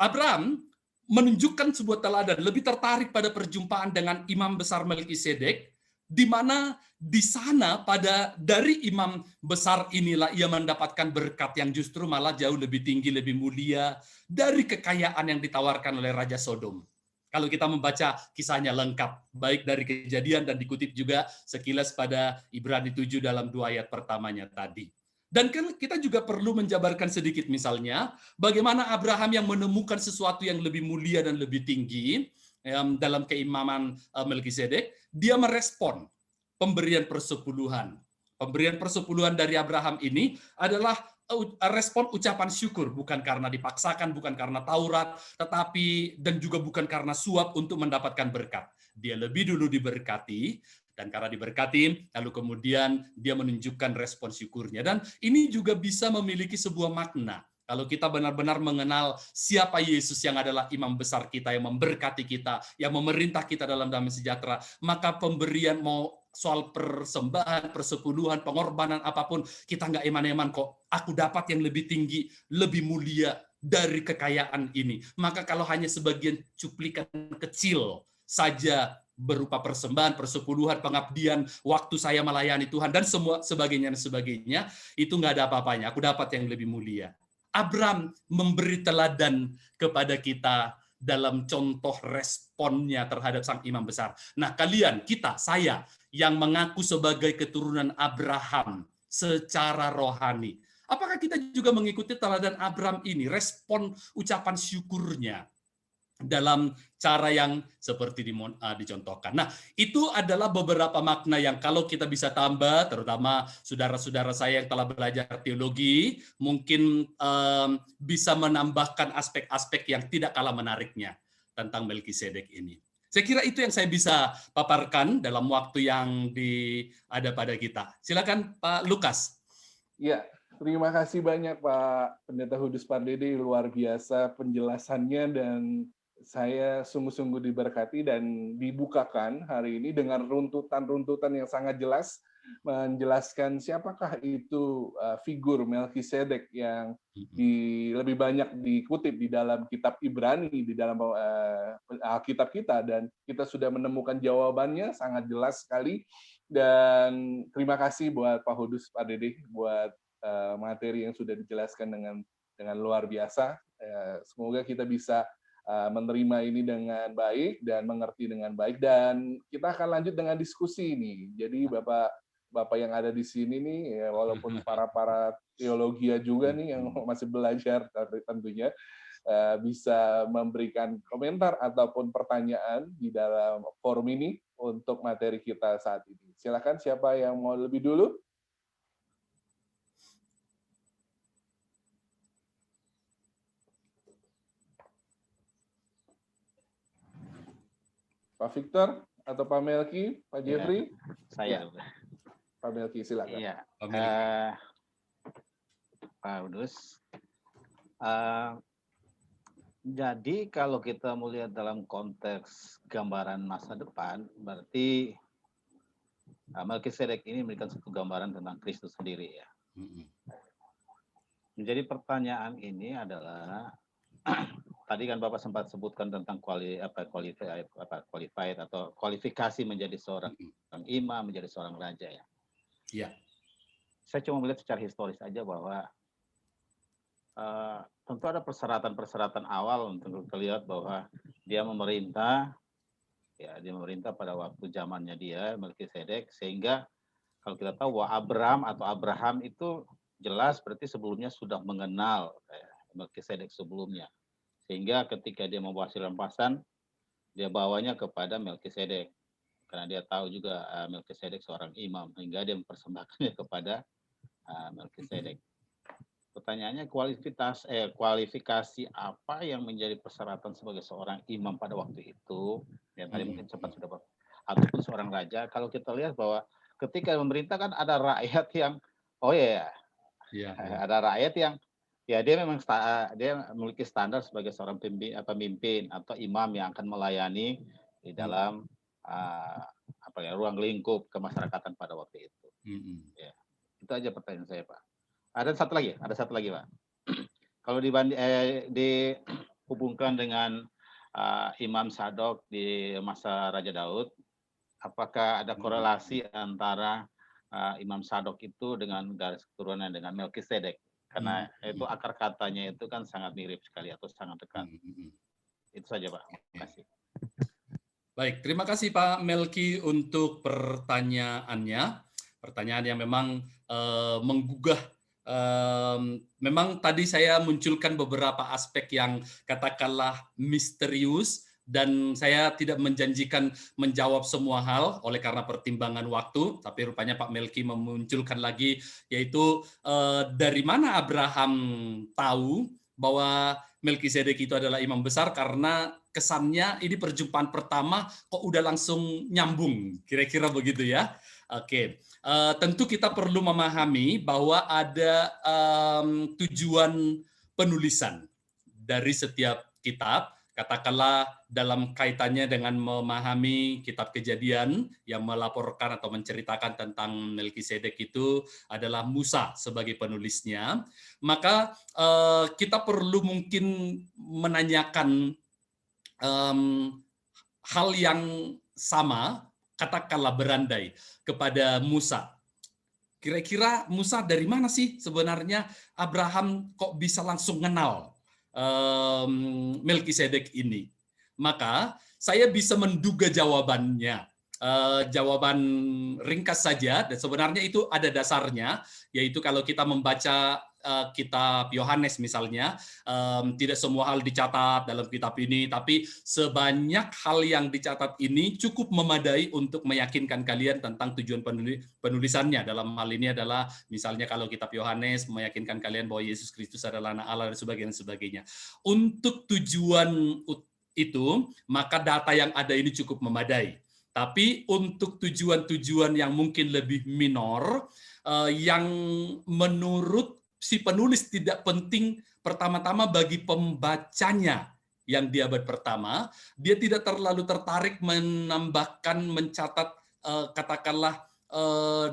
S1: Abraham menunjukkan sebuah teladan, lebih tertarik pada perjumpaan dengan imam besar Melkisedek, di mana di sana dari imam besar inilah ia mendapatkan berkat yang justru malah jauh lebih tinggi, lebih mulia dari kekayaan yang ditawarkan oleh Raja Sodom. Kalau kita membaca kisahnya lengkap, baik dari Kejadian dan dikutip juga sekilas pada Ibrani 7 dalam 2 ayat pertamanya tadi. Dan kan kita juga perlu menjabarkan sedikit misalnya bagaimana Abraham yang menemukan sesuatu yang lebih mulia dan lebih tinggi dalam keimaman Melkisedek, dia merespon pemberian persepuluhan. Pemberian persepuluhan dari Abraham ini adalah respon ucapan syukur, bukan karena dipaksakan, bukan karena Taurat, tetapi dan juga bukan karena suap untuk mendapatkan berkat. Dia lebih dulu diberkati, dan karena diberkati, lalu kemudian dia menunjukkan respon syukurnya. Dan ini juga bisa memiliki sebuah makna. Kalau kita benar-benar mengenal siapa Yesus yang adalah imam besar kita, yang memberkati kita, yang memerintah kita dalam damai sejahtera, maka pemberian mau soal persembahan, persepuluhan, pengorbanan apapun, kita nggak eman-eman kok. Aku dapat yang lebih tinggi, lebih mulia dari kekayaan ini. Maka kalau hanya sebagian cuplikan kecil saja berupa persembahan, persepuluhan, pengabdian, waktu saya melayani Tuhan, dan semua sebagainya, itu nggak ada apa-apanya. Aku dapat yang lebih mulia. Abraham memberi teladan kepada kita dalam contoh responnya terhadap sang imam besar. Nah, kalian, kita, saya, yang mengaku sebagai keturunan Abraham secara rohani, Apakah kita juga mengikuti teladan Abraham ini, respon ucapan syukurnya dalam cara yang seperti dicontohkan. Nah, itu adalah beberapa makna yang kalau kita bisa tambah, terutama saudara-saudara saya yang telah belajar teologi, mungkin bisa menambahkan aspek-aspek yang tidak kalah menariknya tentang Melkisedek ini. Saya kira itu yang saya bisa paparkan dalam waktu yang ada pada kita. Silakan Pak Lukas.
S2: Ya, terima kasih banyak Pak Pendeta Hudus Pardede, luar biasa penjelasannya dan saya sungguh-sungguh diberkati dan dibukakan hari ini dengan runtutan-runtutan yang sangat jelas menjelaskan siapakah itu figur Melkisedek yang lebih banyak dikutip di dalam kitab Ibrani, di dalam Alkitab kita, dan kita sudah menemukan jawabannya sangat jelas sekali. Dan terima kasih buat Pak Hudus Pardede buat materi yang sudah dijelaskan dengan luar biasa. Semoga kita bisa menerima ini dengan baik dan mengerti dengan baik, dan kita akan lanjut dengan diskusi ini. Jadi Bapak yang ada di sini nih, ya, walaupun para teologi juga nih yang masih belajar tentunya, bisa memberikan komentar ataupun pertanyaan di dalam forum ini untuk materi kita saat ini. Silakan siapa yang mau lebih dulu? Pak Victor atau Pak Melki, Pak Jeffrey?
S3: Saya.
S2: Pak Melki, silakan.
S3: Iya. Pak Hudus. Jadi kalau kita melihat dalam konteks gambaran masa depan, berarti Melkisedek ini memberikan satu gambaran tentang Kristus sendiri ya. Menjadi pertanyaan ini adalah tadi kan Bapak sempat sebutkan tentang qualified atau kualifikasi menjadi seorang imam, menjadi seorang raja ya.
S1: Iya.
S3: Saya cuma melihat secara historis aja bahwa tentu ada persyaratan-persyaratan awal untuk terlihat bahwa dia memerintah pada waktu zamannya dia Melkisedek, sehingga kalau kita tahu bahwa Abraham itu jelas berarti sebelumnya sudah mengenal Melkisedek sebelumnya, sehingga ketika dia membawa hasil rampasan dia bawanya kepada Melkisedek karena dia tahu juga Melkisedek seorang imam, sehingga dia mempersembahkannya kepada Melkisedek. Pertanyaannya kualifikasi apa yang menjadi persyaratan sebagai seorang imam pada waktu itu? Ya tadi mungkin sempat sudah, ataupun seorang raja. Kalau kita lihat bahwa ketika memerintah kan ada rakyat yang ada rakyat yang ya dia memang dia memiliki standar sebagai seorang pemimpin atau imam yang akan melayani di dalam ruang lingkup kemasyarakatan pada waktu itu. Ya, itu aja pertanyaan saya, Pak. Ada satu lagi, Pak. Kalau dihubungkan dengan Imam Sadok di masa Raja Daud, apakah ada korelasi antara Imam Sadok itu dengan garis keturunan dengan Melkisedek? Karena itu akar katanya itu kan sangat mirip sekali atau sangat dekat. Itu saja, Pak. Terima kasih.
S1: Baik, terima kasih Pak Melki untuk pertanyaannya. Pertanyaan yang memang menggugah. Memang tadi saya munculkan beberapa aspek yang katakanlah misterius, dan saya tidak menjanjikan menjawab semua hal oleh karena pertimbangan waktu, tapi rupanya Pak Melki memunculkan lagi, yaitu dari mana Abraham tahu bahwa Melkisedek itu adalah imam besar, karena kesannya ini perjumpaan pertama kok udah langsung nyambung, kira-kira begitu ya. Oke. Tentu kita perlu memahami bahwa ada tujuan penulisan dari setiap kitab, katakanlah dalam kaitannya dengan memahami kitab Kejadian yang melaporkan atau menceritakan tentang Melkisedek itu adalah Musa sebagai penulisnya, maka kita perlu mungkin menanyakan hal yang sama, katakanlah berandai kepada Musa. Kira-kira Musa dari mana sih sebenarnya Abraham kok bisa langsung kenal Melkisedek ini? Maka saya bisa menduga jawabannya. Jawaban ringkas saja, dan sebenarnya itu ada dasarnya, yaitu kalau kita membaca kitab Yohanes misalnya, tidak semua hal dicatat dalam kitab ini, tapi sebanyak hal yang dicatat ini cukup memadai untuk meyakinkan kalian tentang tujuan penulisannya. Dalam hal ini adalah misalnya kalau kitab Yohanes meyakinkan kalian bahwa Yesus Kristus adalah anak Allah dan sebagainya. Untuk tujuan itu, maka data yang ada ini cukup memadai. Tapi untuk tujuan-tujuan yang mungkin lebih minor, yang menurut si penulis tidak penting pertama-tama bagi pembacanya yang di abad pertama, dia tidak terlalu tertarik menambahkan, mencatat katakanlah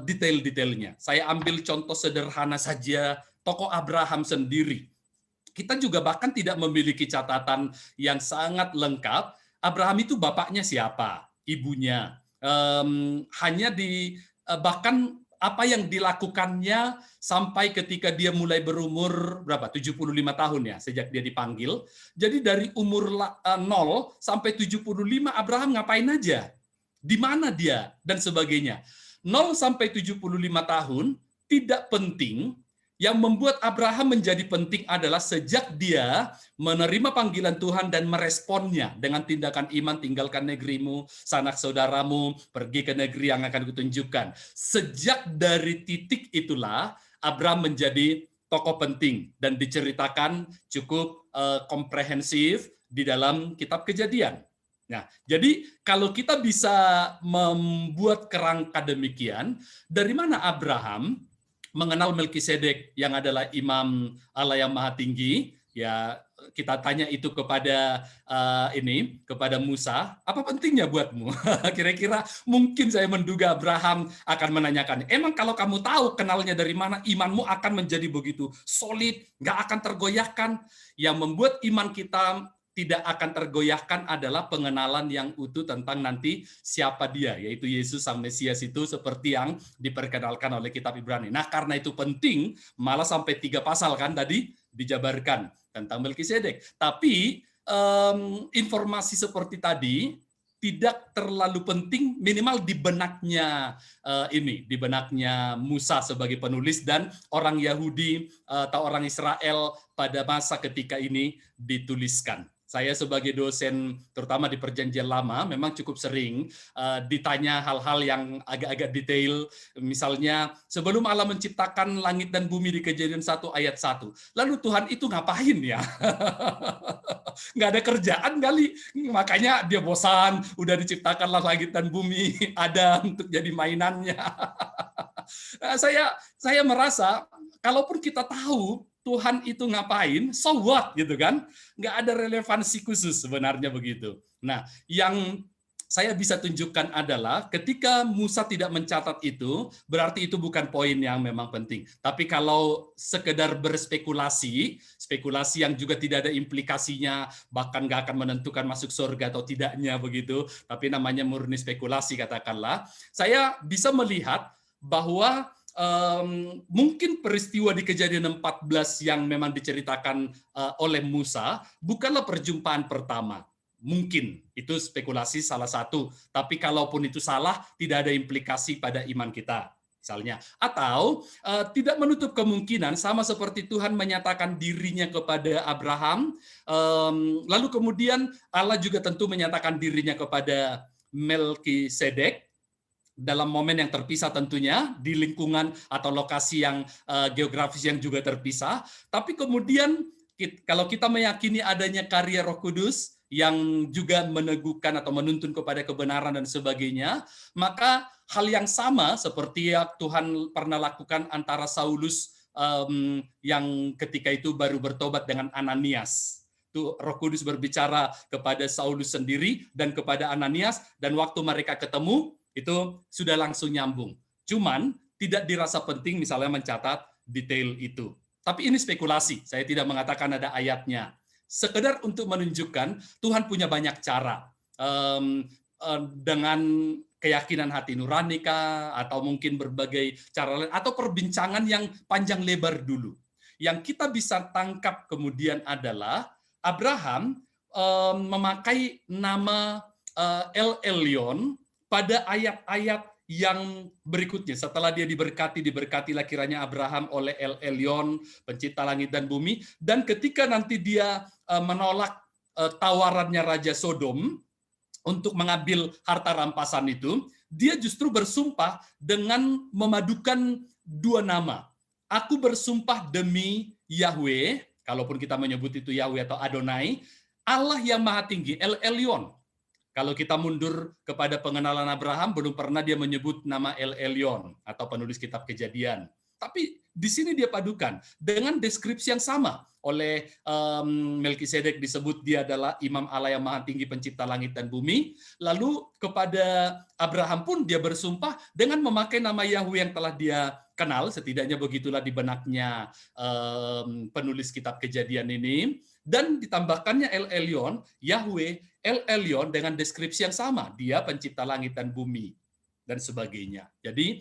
S1: detail-detailnya. Saya ambil contoh sederhana saja, tokoh Abraham sendiri. Kita juga bahkan tidak memiliki catatan yang sangat lengkap. Abraham itu bapaknya siapa? Ibunya. Hanya bahkan apa yang dilakukannya sampai ketika dia mulai berumur berapa? 75 tahun ya, sejak dia dipanggil. Jadi dari umur 0 sampai 75 Abraham ngapain aja? Di mana dia? Dan sebagainya. 0 sampai 75 tahun tidak penting. Yang membuat Abraham menjadi penting adalah sejak dia menerima panggilan Tuhan dan meresponnya dengan tindakan iman, tinggalkan negerimu, sanak saudaramu, pergi ke negeri yang akan kutunjukkan. Sejak dari titik itulah Abraham menjadi tokoh penting dan diceritakan cukup komprehensif di dalam kitab Kejadian. Nah, jadi kalau kita bisa membuat kerangka demikian, dari mana Abraham mengenal Melkisedek yang adalah imam Allah yang Maha Tinggi, ya kita tanya itu kepada kepada Musa, apa pentingnya buatmu? Kira-kira mungkin saya menduga Abraham akan menanyakan, emang kalau kamu tahu kenalnya dari mana, imanmu akan menjadi begitu solid, nggak akan tergoyahkan. Yang membuat iman kita tidak akan tergoyahkan adalah pengenalan yang utuh tentang nanti siapa dia, yaitu Yesus Sang Mesias itu seperti yang diperkenalkan oleh kitab Ibrani. Nah, karena itu penting, malah sampai 3 pasal kan tadi dijabarkan tentang Melkisedek. Tapi informasi seperti tadi tidak terlalu penting, minimal di benaknya di benaknya Musa sebagai penulis dan orang Yahudi atau orang Israel pada masa ketika ini dituliskan. Saya sebagai dosen, terutama di Perjanjian Lama, memang cukup sering ditanya hal-hal yang agak-agak detail. Misalnya, sebelum Allah menciptakan langit dan bumi di Kejadian 1 ayat 1, lalu Tuhan itu ngapain ya? Nggak ada kerjaan kali, makanya dia bosan, udah diciptakanlah langit dan bumi, ada untuk jadi mainannya. Saya merasa, kalaupun kita tahu Tuhan itu ngapain, so what gitu kan? Nggak ada relevansi khusus sebenarnya begitu. Nah, yang saya bisa tunjukkan adalah ketika Musa tidak mencatat itu, berarti itu bukan poin yang memang penting. Tapi kalau sekedar berspekulasi, spekulasi yang juga tidak ada implikasinya, bahkan nggak akan menentukan masuk surga atau tidaknya begitu, tapi namanya murni spekulasi katakanlah, saya bisa melihat bahwa mungkin peristiwa di Kejadian 14 yang memang diceritakan oleh Musa bukanlah perjumpaan pertama. Mungkin itu spekulasi salah satu, tapi kalaupun itu salah, tidak ada implikasi pada iman kita misalnya. Atau tidak menutup kemungkinan sama seperti Tuhan menyatakan dirinya kepada Abraham, lalu kemudian Allah juga tentu menyatakan dirinya kepada Melkisedek dalam momen yang terpisah tentunya, di lingkungan atau lokasi yang geografis yang juga terpisah. Tapi kemudian kalau kita meyakini adanya karya Roh Kudus yang juga meneguhkan atau menuntun kepada kebenaran dan sebagainya, maka hal yang sama seperti yang Tuhan pernah lakukan antara Saulus yang ketika itu baru bertobat dengan Ananias. Itu Roh Kudus berbicara kepada Saulus sendiri dan kepada Ananias, dan waktu mereka ketemu, itu sudah langsung nyambung. Cuman tidak dirasa penting misalnya mencatat detail itu. Tapi ini spekulasi, saya tidak mengatakan ada ayatnya. Sekedar untuk menunjukkan Tuhan punya banyak cara. Dengan keyakinan hati nurani kah, atau mungkin berbagai cara lain, atau perbincangan yang panjang lebar dulu. Yang kita bisa tangkap kemudian adalah Abraham memakai nama El Elyon pada ayat-ayat yang berikutnya, setelah dia diberkatilah kiranya Abraham oleh El Elyon, pencipta langit dan bumi, dan ketika nanti dia menolak tawarannya Raja Sodom untuk mengambil harta rampasan itu, dia justru bersumpah dengan memadukan dua nama. Aku bersumpah demi Yahweh, kalaupun kita menyebut itu Yahweh atau Adonai, Allah yang Maha Tinggi, El Elyon. Kalau kita mundur kepada pengenalan Abraham, belum pernah dia menyebut nama El Elyon atau penulis kitab Kejadian. Tapi di sini dia padukan dengan deskripsi yang sama. Oleh Melkisedek disebut dia adalah Imam Allah yang Maha Tinggi, pencipta langit dan bumi. Lalu kepada Abraham pun dia bersumpah dengan memakai nama Yahweh yang telah dia kenal, setidaknya begitulah di benaknya penulis kitab Kejadian ini. Dan ditambahkannya El Elyon, Yahweh, El Elyon dengan deskripsi yang sama, dia pencipta langit dan bumi dan sebagainya. Jadi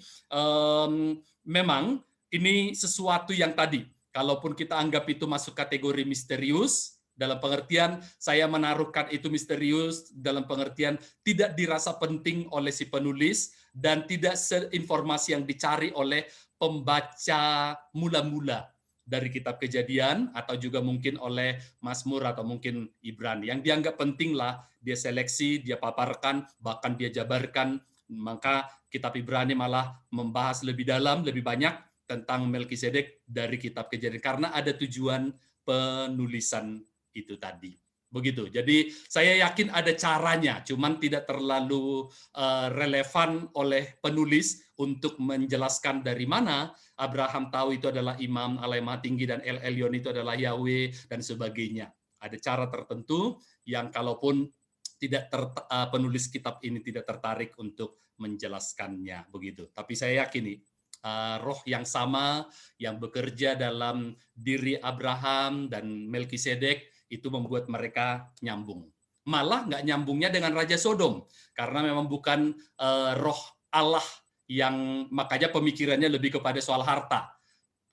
S1: memang ini sesuatu yang tadi, kalaupun kita anggap itu masuk kategori misterius, dalam pengertian saya menaruhkan itu misterius dalam pengertian tidak dirasa penting oleh si penulis dan tidak seinformasi yang dicari oleh pembaca mula-mula dari kitab Kejadian atau juga mungkin oleh Mazmur atau mungkin Ibrani. Yang dianggap penting lah dia seleksi, dia paparkan, bahkan dia jabarkan. Maka kitab Ibrani malah membahas lebih dalam, lebih banyak tentang Melkisedek dari kitab Kejadian karena ada tujuan penulisan itu tadi. Begitu. Jadi saya yakin ada caranya, cuman tidak terlalu relevan oleh penulis untuk menjelaskan dari mana Abraham tahu itu adalah Imam Allah yang Maha Tinggi dan El Elyon itu adalah Yahweh dan sebagainya. Ada cara tertentu yang kalaupun tidak penulis kitab ini tidak tertarik untuk menjelaskannya begitu. Tapi saya yakini roh yang sama yang bekerja dalam diri Abraham dan Melkisedek itu membuat mereka nyambung. Malah nggak nyambungnya dengan Raja Sodom, karena memang bukan roh Allah yang makanya pemikirannya lebih kepada soal harta.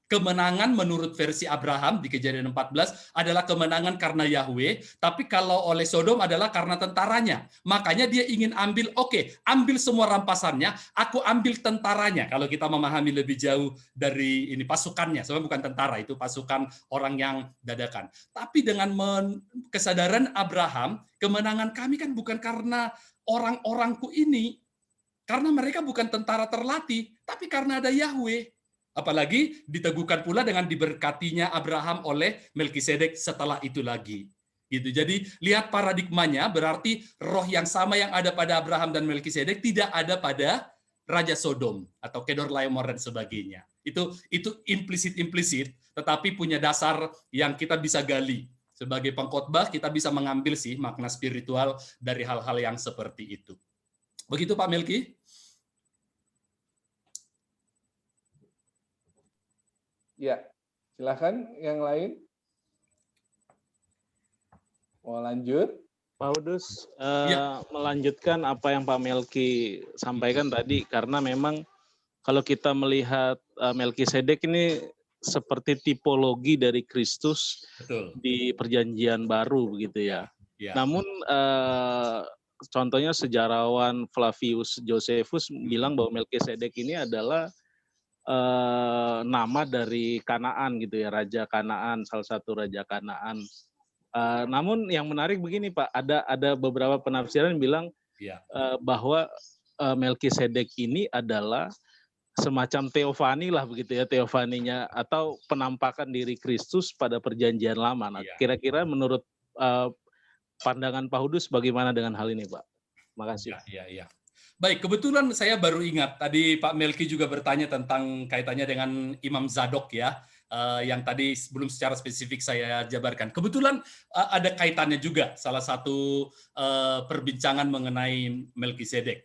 S1: Kemenangan menurut versi Abraham di Kejadian 14 adalah kemenangan karena Yahweh, tapi kalau oleh Sodom adalah karena tentaranya. Makanya dia ingin ambil, ambil semua rampasannya, aku ambil tentaranya. Kalau kita memahami lebih jauh dari ini pasukannya, sebenarnya bukan tentara, itu pasukan orang yang dadakan. Tapi dengan kesadaran Abraham, kemenangan kami kan bukan karena orang-orangku ini, karena mereka bukan tentara terlatih, tapi karena ada Yahweh. Apalagi diteguhkan pula dengan diberkatinya Abraham oleh Melkisedek setelah itu lagi. Gitu. Jadi lihat paradigmanya, berarti roh yang sama yang ada pada Abraham dan Melkisedek tidak ada pada Raja Sodom atau Kedorlaomer dan sebagainya. Itu implisit, tetapi punya dasar yang kita bisa gali. Sebagai pengkhotbah kita bisa mengambil sih makna spiritual dari hal-hal yang seperti itu. Begitu Pak Melki?
S2: Ya, silakan yang lain. Mau lanjut?
S4: Pak Udus, melanjutkan apa yang Pak Melki sampaikan tadi, karena memang kalau kita melihat Melkisedek ini seperti tipologi dari Kristus. Betul. Di Perjanjian Baru begitu ya. Ya. Namun contohnya sejarawan Flavius Josephus bilang bahwa Melkisedek ini adalah nama dari Kanaan gitu ya, Raja Kanaan, salah satu Raja Kanaan. Namun yang menarik begini Pak, ada beberapa penafsiran yang bilang bahwa Melkisedek ini adalah semacam teofani lah begitu ya, teofaninya atau penampakan diri Kristus pada Perjanjian Lama. Nah, kira-kira menurut pandangan Pak Udus bagaimana dengan hal ini Pak? Makasih.
S1: Iya. Baik, kebetulan saya baru ingat, tadi Pak Melki juga bertanya tentang kaitannya dengan Imam Zadok ya, yang tadi sebelum secara spesifik saya jabarkan. Kebetulan ada kaitannya juga, salah satu perbincangan mengenai Melkisedek.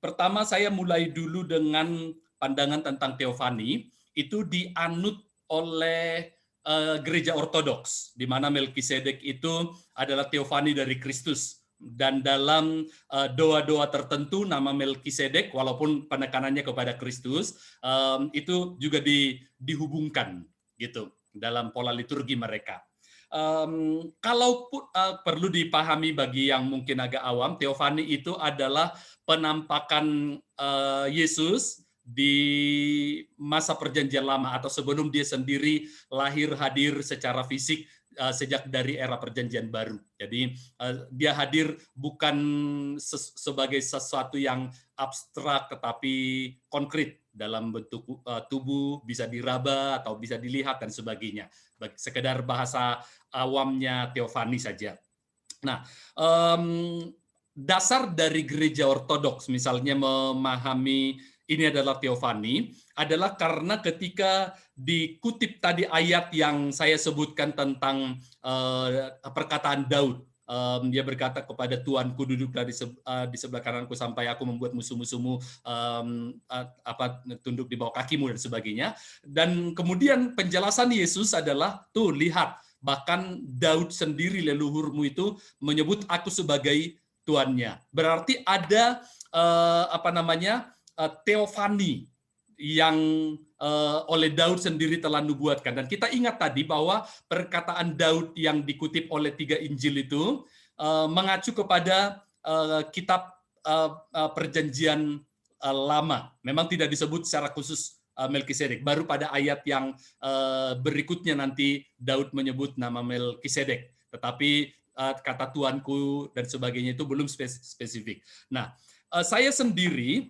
S1: Pertama saya mulai dulu dengan pandangan tentang teofani, itu dianut oleh gereja Ortodoks, di mana Melkisedek itu adalah teofani dari Kristus. Dan dalam doa-doa tertentu nama Melkisedek walaupun penekanannya kepada Kristus itu juga dihubungkan gitu dalam pola liturgi mereka. Kalaupun perlu dipahami bagi yang mungkin agak awam, teofani itu adalah penampakan Yesus di masa Perjanjian Lama atau sebelum dia sendiri lahir hadir secara fisik sejak dari era Perjanjian Baru. Jadi dia hadir bukan sebagai sesuatu yang abstrak tetapi konkret dalam bentuk tubuh, bisa diraba atau bisa dilihat dan sebagainya. Sekedar bahasa awamnya teofani saja. Nah, dasar dari gereja ortodoks misalnya memahami ini adalah teofani adalah karena ketika dikutip tadi ayat yang saya sebutkan tentang perkataan Daud, dia berkata kepada Tuanku duduklah di sebelah kananku sampai aku membuat musuh-musuhmu tunduk di bawah kakimu dan sebagainya. Dan kemudian penjelasan Yesus adalah tuh lihat, bahkan Daud sendiri leluhurmu itu menyebut aku sebagai tuannya. Berarti ada teofani yang oleh Daud sendiri telah nubuatkan. Dan kita ingat tadi bahwa perkataan Daud yang dikutip oleh 3 Injil itu mengacu kepada kitab Perjanjian Lama. Memang tidak disebut secara khusus Melkisedek. Baru pada ayat yang berikutnya nanti Daud menyebut nama Melkisedek. Tetapi kata Tuanku dan sebagainya itu belum spesifik. Nah, saya sendiri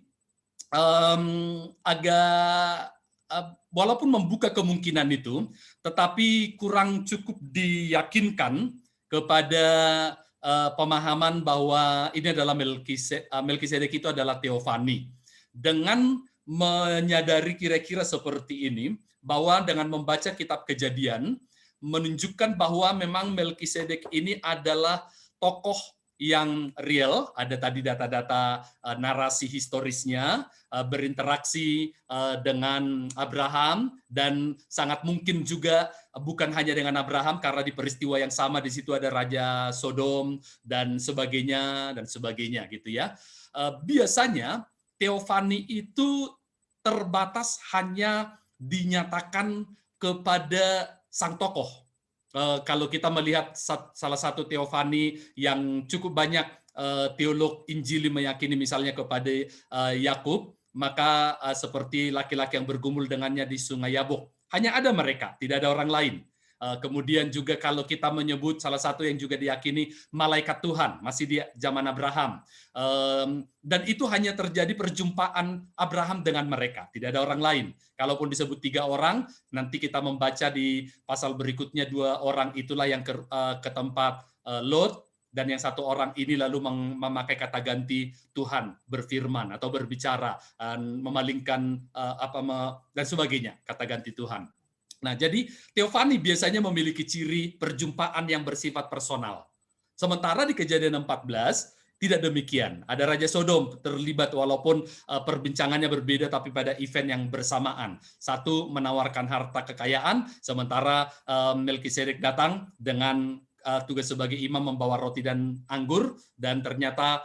S1: walaupun membuka kemungkinan itu, tetapi kurang cukup diyakinkan kepada pemahaman bahwa ini adalah Melkisedek itu adalah teofani. Dengan menyadari kira-kira seperti ini, bahwa dengan membaca kitab Kejadian, menunjukkan bahwa memang Melkisedek ini adalah tokoh yang real, ada tadi data-data narasi historisnya, berinteraksi dengan Abraham, dan sangat mungkin juga bukan hanya dengan Abraham, karena di peristiwa yang sama di situ ada Raja Sodom dan sebagainya gitu ya. Biasanya teofani itu terbatas hanya dinyatakan kepada sang tokoh. Kalau kita melihat salah satu teofani yang cukup banyak teolog Injili meyakini misalnya kepada Yakub, maka seperti laki-laki yang bergumul dengannya di Sungai Yabok. Hanya ada mereka, tidak ada orang lain. Kemudian juga kalau kita menyebut salah satu yang juga diyakini malaikat Tuhan, masih di zaman Abraham. Dan itu hanya terjadi perjumpaan Abraham dengan mereka, tidak ada orang lain. Kalaupun disebut 3 orang, nanti kita membaca di pasal berikutnya 2 orang itulah yang ke tempat Lot, dan yang 1 orang ini lalu memakai kata ganti Tuhan berfirman atau berbicara, memalingkan dan sebagainya, kata ganti Tuhan. Nah, jadi teofani biasanya memiliki ciri perjumpaan yang bersifat personal. Sementara di Kejadian 14 tidak demikian. Ada Raja Sodom terlibat walaupun perbincangannya berbeda tapi pada event yang bersamaan. Satu menawarkan harta kekayaan, sementara Melkisedek datang dengan tugas sebagai imam membawa roti dan anggur, dan ternyata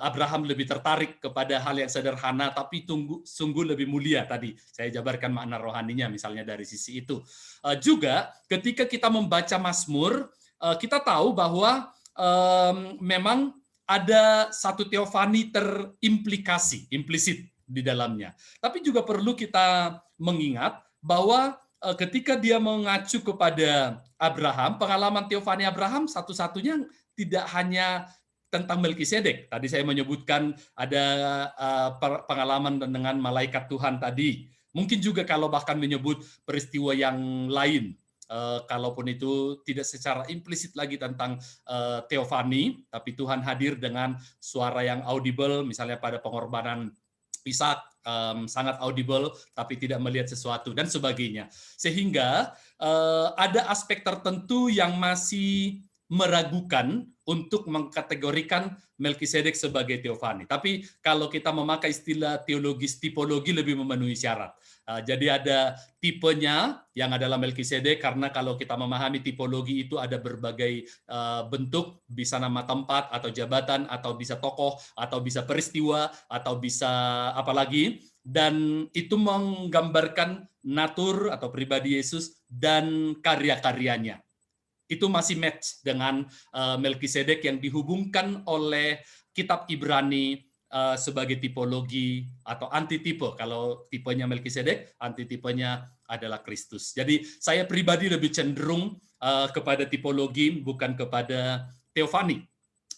S1: Abraham lebih tertarik kepada hal yang sederhana tapi sungguh lebih mulia. Tadi saya jabarkan makna rohaninya misalnya dari sisi itu. Juga ketika kita membaca Mazmur, kita tahu bahwa memang ada satu teofani implisit di dalamnya. Tapi juga perlu kita mengingat bahwa ketika dia mengacu kepada Abraham, pengalaman teofani Abraham satu-satunya tidak hanya tentang Melkisedek. Tadi saya menyebutkan ada pengalaman dengan malaikat Tuhan tadi. Mungkin juga kalau bahkan menyebut peristiwa yang lain, kalaupun itu tidak secara implisit lagi tentang teofani, tapi Tuhan hadir dengan suara yang audible, misalnya pada pengorbanan Ishak, sangat audible tapi tidak melihat sesuatu dan sebagainya. Sehingga ada aspek tertentu yang masih meragukan untuk mengkategorikan Melkisedek sebagai teofani. Tapi kalau kita memakai istilah teologis tipologi lebih memenuhi syarat. Jadi ada tipenya yang adalah Melkisedek, karena kalau kita memahami tipologi itu ada berbagai bentuk, bisa nama tempat atau jabatan, atau bisa tokoh, atau bisa peristiwa, atau bisa apalagi, dan itu menggambarkan natur atau pribadi Yesus dan karya-karyanya. Itu masih match dengan Melkisedek yang dihubungkan oleh kitab Ibrani sebagai tipologi atau antitipe. Kalau tipenya Melkisedek, antitipenya adalah Kristus. Jadi saya pribadi lebih cenderung kepada tipologi, bukan kepada teofani.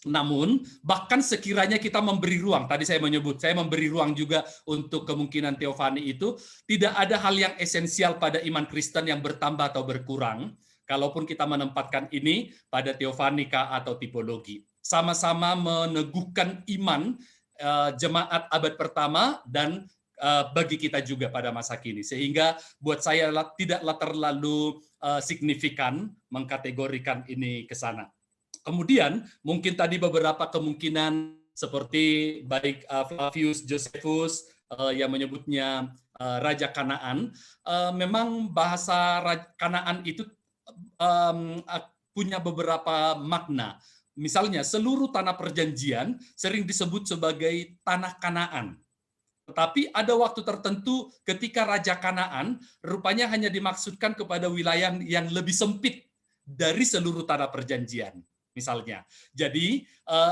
S1: Namun, bahkan sekiranya kita memberi ruang, tadi saya memberi ruang juga untuk kemungkinan teofani itu, tidak ada hal yang esensial pada iman Kristen yang bertambah atau berkurang, kalaupun kita menempatkan ini pada teofanika atau tipologi. Sama-sama meneguhkan iman jemaat abad pertama dan bagi kita juga pada masa kini. Sehingga buat saya tidaklah terlalu signifikan mengkategorikan ini ke sana. Kemudian mungkin tadi beberapa kemungkinan seperti baik Flavius Josephus yang menyebutnya Raja Kanaan, memang bahasa Kanaan itu punya beberapa makna. Misalnya seluruh tanah perjanjian sering disebut sebagai tanah Kanaan. Tetapi ada waktu tertentu ketika Raja Kanaan rupanya hanya dimaksudkan kepada wilayah yang lebih sempit dari seluruh tanah perjanjian. Misalnya, jadi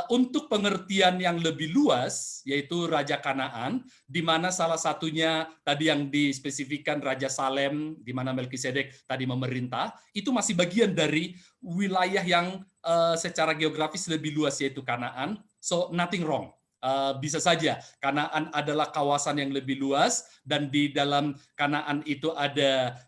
S1: untuk pengertian yang lebih luas, yaitu Raja Kanaan, di mana salah satunya tadi yang dispesifikan Raja Salem, di mana Melkisedek tadi memerintah, itu masih bagian dari wilayah yang secara geografis lebih luas, yaitu Kanaan. So nothing wrong. Bisa saja Kanaan adalah kawasan yang lebih luas, dan di dalam Kanaan itu ada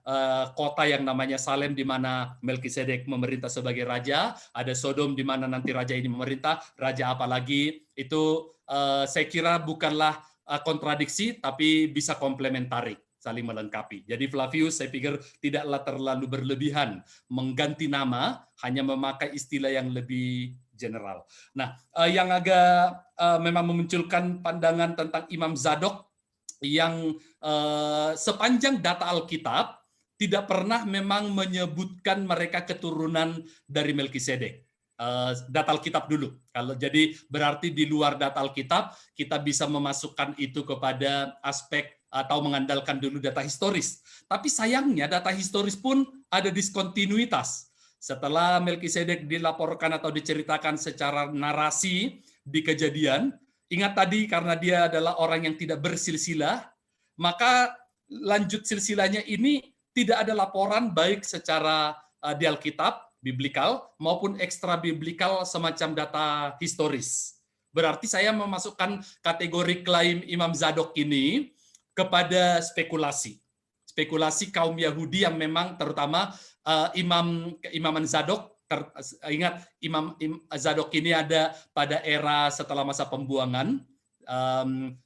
S1: kota yang namanya Salem di mana Melkisedek memerintah sebagai raja, ada Sodom di mana nanti raja ini memerintah, raja apa lagi, itu saya kira bukanlah kontradiksi tapi bisa komplementari, saling melengkapi. Jadi Flavius saya pikir tidaklah terlalu berlebihan mengganti nama, hanya memakai istilah yang lebih general. Nah, yang agak memang memunculkan pandangan tentang Imam Zadok yang sepanjang data Alkitab tidak pernah memang menyebutkan mereka keturunan dari Melkisedek. Data Alkitab dulu. Kalau jadi berarti di luar data Alkitab kita bisa memasukkan itu kepada aspek atau mengandalkan dulu data historis. Tapi sayangnya data historis pun ada diskontinuitas. Setelah Melkisedek dilaporkan atau diceritakan secara narasi di Kejadian, ingat tadi karena dia adalah orang yang tidak bersilsilah, maka lanjut silsilahnya ini tidak ada laporan baik secara di Alkitab, biblikal, maupun ekstra biblikal semacam data historis. Berarti saya memasukkan kategori klaim Imam Zadok ini kepada spekulasi. Spekulasi kaum Yahudi yang memang terutama keimaman Zadok, ingat Imam Zadok ini ada pada era setelah masa pembuangan,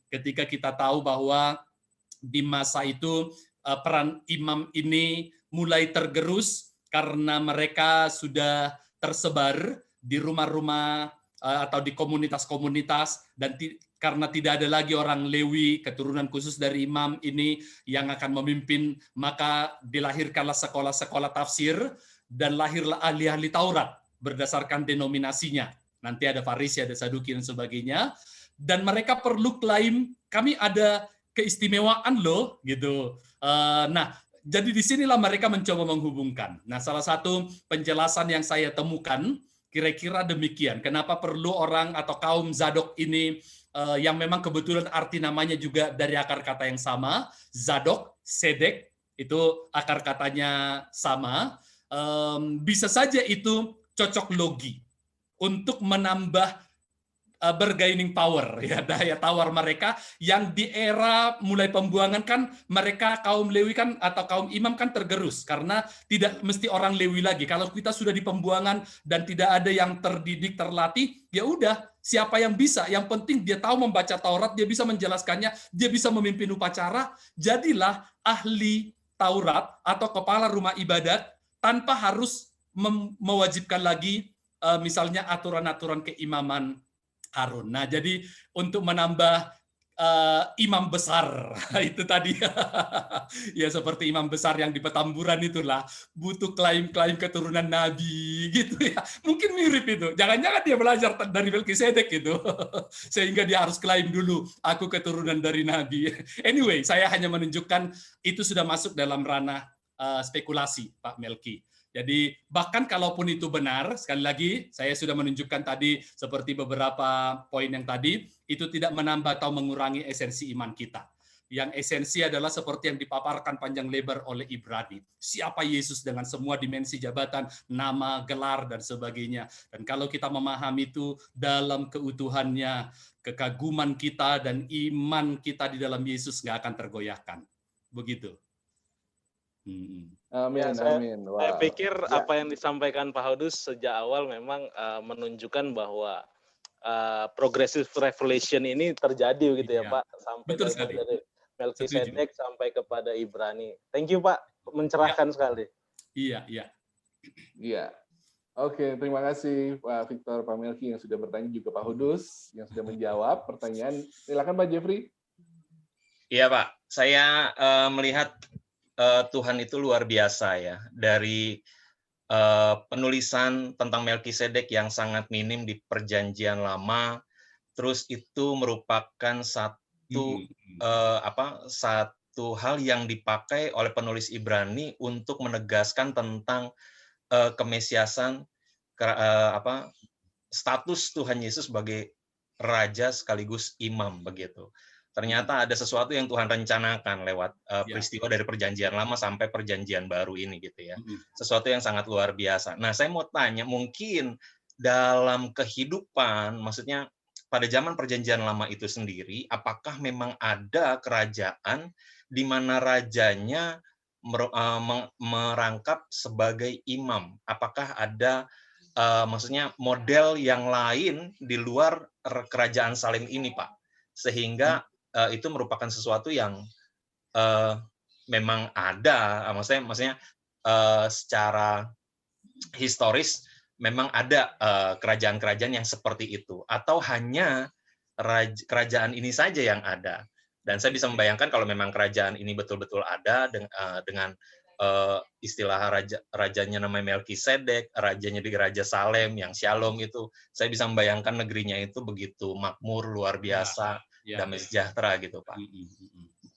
S1: ketika kita tahu bahwa di masa itu peran imam ini mulai tergerus karena mereka sudah tersebar di rumah-rumah atau di komunitas-komunitas, dan karena tidak ada lagi orang Lewi, keturunan khusus dari imam ini yang akan memimpin, maka dilahirkanlah sekolah-sekolah tafsir dan lahirlah ahli-ahli Taurat berdasarkan denominasinya. Nanti ada Farisi, ada Saduki dan sebagainya. Dan mereka perlu klaim kami ada keistimewaan loh, gitu. Nah, jadi disinilah mereka mencoba menghubungkan. Nah, salah satu penjelasan yang saya temukan kira-kira demikian. Kenapa perlu orang atau kaum Zadok ini yang memang kebetulan arti namanya juga dari akar kata yang sama, Zadok, Sedek, itu akar katanya sama. Bisa saja itu cocok logi untuk menambah bargaining power, ya, daya tawar mereka yang di era mulai pembuangan kan mereka kaum Lewi kan atau kaum imam kan tergerus karena tidak mesti orang Lewi lagi. Kalau kita sudah di pembuangan dan tidak ada yang terdidik, terlatih, ya udah siapa yang bisa, yang penting dia tahu membaca Taurat, dia bisa menjelaskannya, dia bisa memimpin upacara, jadilah ahli Taurat atau kepala rumah ibadat tanpa harus mewajibkan lagi misalnya aturan-aturan keimaman Harun. Nah, jadi untuk menambah imam besar itu tadi ya seperti imam besar yang di Petamburan itulah butuh klaim-klaim keturunan nabi gitu ya. Mungkin mirip itu. Jangan-jangan dia belajar dari Melkisedek gitu. Sehingga dia harus klaim dulu aku keturunan dari nabi. Anyway, saya hanya menunjukkan itu sudah masuk dalam ranah spekulasi Pak Melki. Jadi bahkan kalaupun itu benar, sekali lagi saya sudah menunjukkan tadi seperti beberapa poin yang tadi, itu tidak menambah atau mengurangi esensi iman kita. Yang esensi adalah seperti yang dipaparkan panjang lebar oleh Ibrani. Siapa Yesus dengan semua dimensi jabatan, nama, gelar, dan sebagainya. Dan kalau kita memahami itu dalam keutuhannya, kekaguman kita dan iman kita di dalam Yesus nggak akan tergoyahkan. Begitu.
S2: Amin,
S4: Ya, saya
S2: Wow.
S4: pikir apa yang disampaikan Pak Hodus sejak awal memang menunjukkan bahwa progressive revelation ini terjadi gitu ya Pak, sampai
S1: Betul sekali.
S4: dari Melkisedek sampai kepada Ibrani. Thank you Pak, mencerahkan sekali.
S1: Iya.
S2: Iya. Oke, terima kasih Pak Victor, Pak Melki yang sudah bertanya, juga Pak Hodus yang sudah menjawab pertanyaan. Silakan Pak Jeffrey.
S5: Iya Pak, saya melihat Tuhan itu luar biasa ya. Dari penulisan tentang Melkisedek yang sangat minim di Perjanjian Lama, terus itu merupakan satu hal yang dipakai oleh penulis Ibrani untuk menegaskan tentang kemesiasan, status Tuhan Yesus sebagai raja sekaligus imam begitu. Ternyata ada sesuatu yang Tuhan rencanakan lewat peristiwa dari Perjanjian Lama sampai Perjanjian Baru ini gitu ya. Sesuatu yang sangat luar biasa. Nah, saya mau tanya, mungkin dalam kehidupan, maksudnya pada zaman Perjanjian Lama itu sendiri, apakah memang ada kerajaan di mana rajanya merangkap sebagai imam? Apakah ada maksudnya model yang lain di luar kerajaan Salem ini, Pak? Sehingga itu merupakan sesuatu yang memang ada, maksudnya secara historis memang ada kerajaan-kerajaan yang seperti itu, atau hanya kerajaan ini saja yang ada. Dan saya bisa membayangkan kalau memang kerajaan ini betul-betul ada dengan istilah rajanya namanya Melkisedek, rajanya di Raja Salem yang Shalom itu, saya bisa membayangkan negerinya itu begitu makmur, luar biasa, damai sejahtera gitu Pak.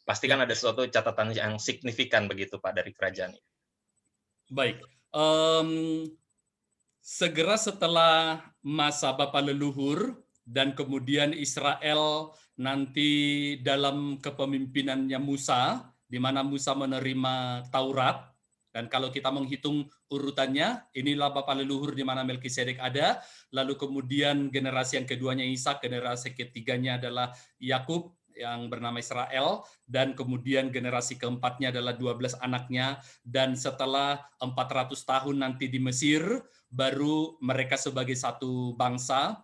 S5: Pasti kan ada suatu catatan yang signifikan begitu Pak dari kerajaan ini.
S1: Baik, segera setelah masa Bapa leluhur dan kemudian Israel nanti dalam kepemimpinannya Musa, di mana Musa menerima Taurat, dan kalau kita menghitung urutannya, inilah Bapa leluhur di mana Melkisedek ada, lalu kemudian generasi yang keduanya Ishak, generasi ketiganya adalah Yakub yang bernama Israel, dan kemudian generasi keempatnya adalah 12 anaknya, dan setelah 400 tahun nanti di Mesir, baru mereka sebagai satu bangsa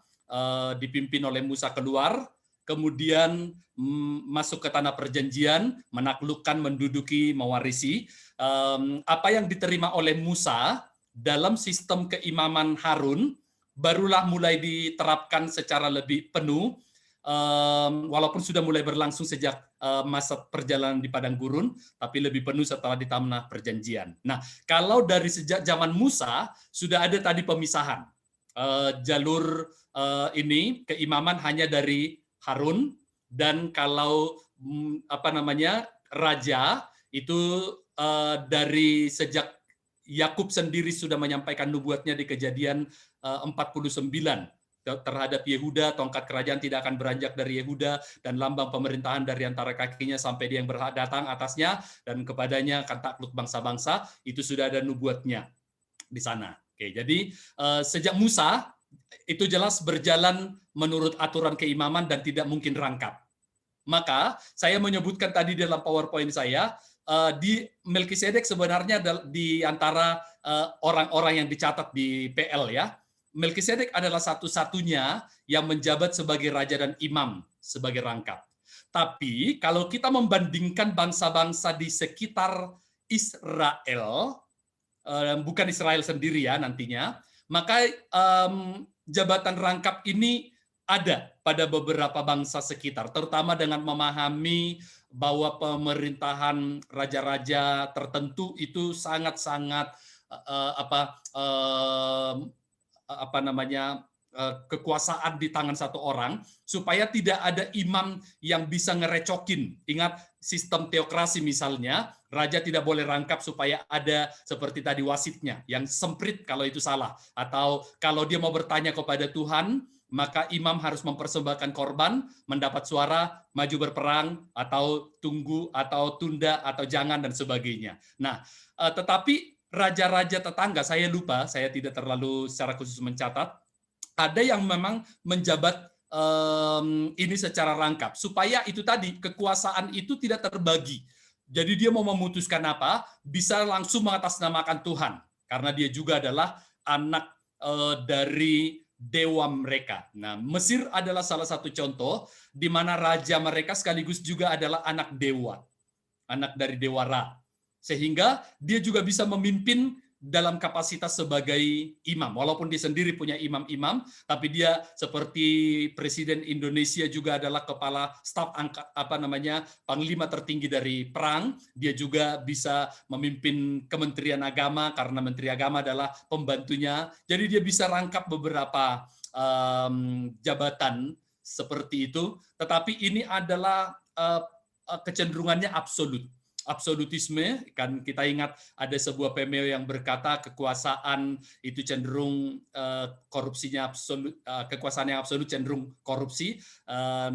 S1: dipimpin oleh Musa keluar, kemudian masuk ke tanah perjanjian, menaklukkan, menduduki, mewarisi. Apa yang diterima oleh Musa dalam sistem keimaman Harun, barulah mulai diterapkan secara lebih penuh, walaupun sudah mulai berlangsung sejak masa perjalanan di padang gurun, tapi lebih penuh setelah di tanah perjanjian. Nah, kalau dari sejak zaman Musa sudah ada tadi pemisahan jalur ini keimaman hanya dari Harun, dan kalau raja itu dari sejak Yakub sendiri sudah menyampaikan nubuatnya di Kejadian 49 terhadap Yehuda, tongkat kerajaan tidak akan beranjak dari Yehuda dan lambang pemerintahan dari antara kakinya sampai dia yang berhak datang atasnya dan kepadanya akan takluk bangsa-bangsa. Itu sudah ada nubuatnya di sana. Oke, jadi sejak Musa itu jelas berjalan menurut aturan keimaman dan tidak mungkin rangkap. Maka saya menyebutkan tadi dalam PowerPoint saya, di Melkisedek sebenarnya di antara orang-orang yang dicatat di PL ya, Melkisedek adalah satu-satunya yang menjabat sebagai raja dan imam sebagai rangkap. Tapi kalau kita membandingkan bangsa-bangsa di sekitar Israel, bukan Israel sendiri ya nantinya, maka jabatan rangkap ini ada pada beberapa bangsa sekitar, terutama dengan memahami bahwa pemerintahan raja-raja tertentu itu sangat-sangat kekuasaan di tangan satu orang, supaya tidak ada imam yang bisa ngerecokin. Ingat sistem teokrasi misalnya, raja tidak boleh rangkap supaya ada seperti tadi wasitnya, yang semprit kalau itu salah. Atau kalau dia mau bertanya kepada Tuhan, maka imam harus mempersembahkan korban, mendapat suara, maju berperang, atau tunggu, atau tunda, atau jangan, dan sebagainya. Nah, tetapi raja-raja tetangga, saya lupa, saya tidak terlalu secara khusus mencatat, ada yang memang menjabat ini secara rangkap, supaya itu tadi, kekuasaan itu tidak terbagi. Jadi dia mau memutuskan apa, bisa langsung mengatasnamakan Tuhan, karena dia juga adalah anak dari dewa mereka. Nah, Mesir adalah salah satu contoh di mana raja mereka sekaligus juga adalah anak dewa, anak dari dewa Ra. Sehingga dia juga bisa memimpin dalam kapasitas sebagai imam, walaupun dia sendiri punya imam-imam, tapi dia seperti Presiden Indonesia juga adalah kepala staf panglima tertinggi dari perang. Dia juga bisa memimpin Kementerian Agama karena Menteri Agama adalah pembantunya. Jadi dia bisa rangkap beberapa jabatan seperti itu. Tetapi ini adalah kecenderungannya absolut. Absolutisme, kan kita ingat ada sebuah pemeo yang berkata kekuasaan itu cenderung korupsinya absolut, kekuasaan yang absolut cenderung korupsi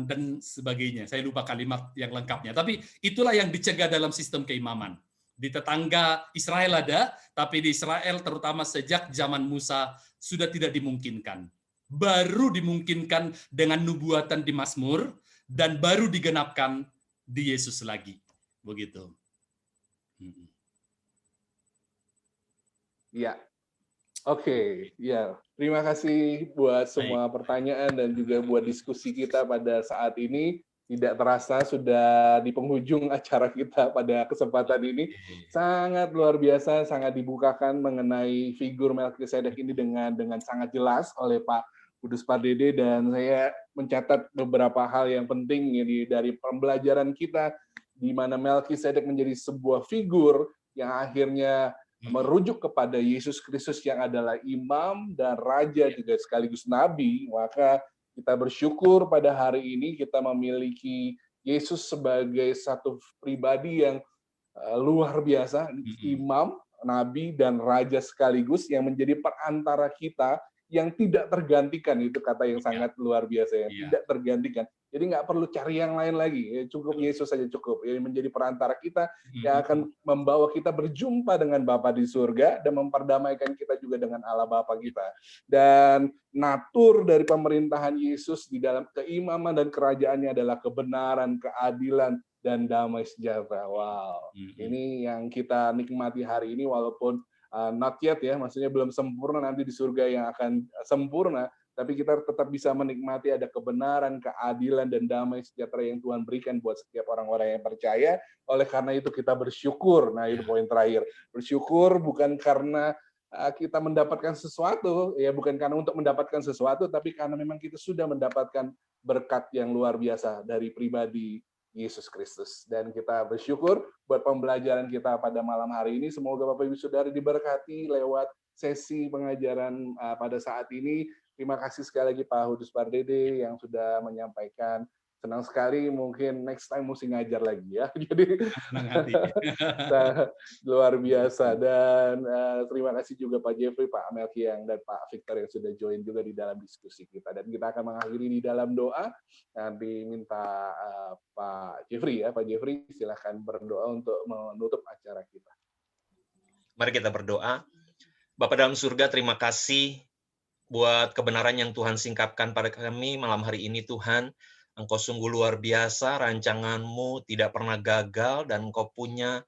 S1: dan sebagainya. Saya lupa kalimat yang lengkapnya. Tapi itulah yang dicegah dalam sistem keimaman. Di tetangga Israel ada, tapi di Israel terutama sejak zaman Musa sudah tidak dimungkinkan. Baru dimungkinkan dengan nubuatan di Mazmur dan baru digenapkan di Yesus lagi. Begitu.
S2: Ya, oke, ya. Terima kasih buat semua pertanyaan dan juga buat diskusi kita pada saat ini. Tidak terasa sudah di penghujung acara kita pada kesempatan ini. Sangat luar biasa, sangat dibukakan mengenai figur Melkisedek ini dengan sangat jelas oleh Pak Kudus Pardede, dan saya mencatat beberapa hal yang penting ini dari pembelajaran kita, di mana Melkisedek menjadi sebuah figur yang akhirnya merujuk kepada Yesus Kristus yang adalah imam dan raja juga sekaligus nabi. Maka kita bersyukur pada hari ini kita memiliki Yesus sebagai satu pribadi yang luar biasa, imam, nabi, dan raja sekaligus yang menjadi perantara kita yang tidak tergantikan. Itu kata yang sangat luar biasa, yang tidak tergantikan. Jadi nggak perlu cari yang lain lagi, cukup Yesus saja cukup. Ini menjadi perantara kita yang akan membawa kita berjumpa dengan Bapa di surga dan memperdamaikan kita juga dengan Allah Bapa kita. Dan natur dari pemerintahan Yesus di dalam keimaman dan kerajaannya adalah kebenaran, keadilan, dan damai sejahtera. Wow, ini yang kita nikmati hari ini, walaupun not yet ya, maksudnya belum sempurna, nanti di surga yang akan sempurna, tapi kita tetap bisa menikmati ada kebenaran, keadilan, dan damai sejahtera yang Tuhan berikan buat setiap orang-orang yang percaya. Oleh karena itu kita bersyukur. Nah, itu poin terakhir. Bersyukur bukan karena kita mendapatkan sesuatu, ya bukan karena untuk mendapatkan sesuatu, tapi karena memang kita sudah mendapatkan berkat yang luar biasa dari pribadi Yesus Kristus. Dan kita bersyukur buat pembelajaran kita pada malam hari ini. Semoga Bapak Ibu Saudara diberkati lewat sesi pengajaran pada saat ini. Terima kasih sekali lagi Pak Kudus Pardede yang sudah menyampaikan. Senang sekali, mungkin next time mesti ngajar lagi ya. Jadi luar biasa. Dan terima kasih juga Pak Jeffrey, Pak Melki dan Pak Victor yang sudah join juga di dalam diskusi kita. Dan kita akan mengakhiri di dalam doa. Nanti minta Pak Jeffrey ya, Pak Jeffrey silahkan berdoa untuk menutup acara kita.
S5: Mari kita berdoa. Bapa dalam surga, terima kasih buat kebenaran yang Tuhan singkapkan pada kami malam hari ini, Tuhan. Engkau sungguh luar biasa, rancangan-Mu tidak pernah gagal, dan Engkau punya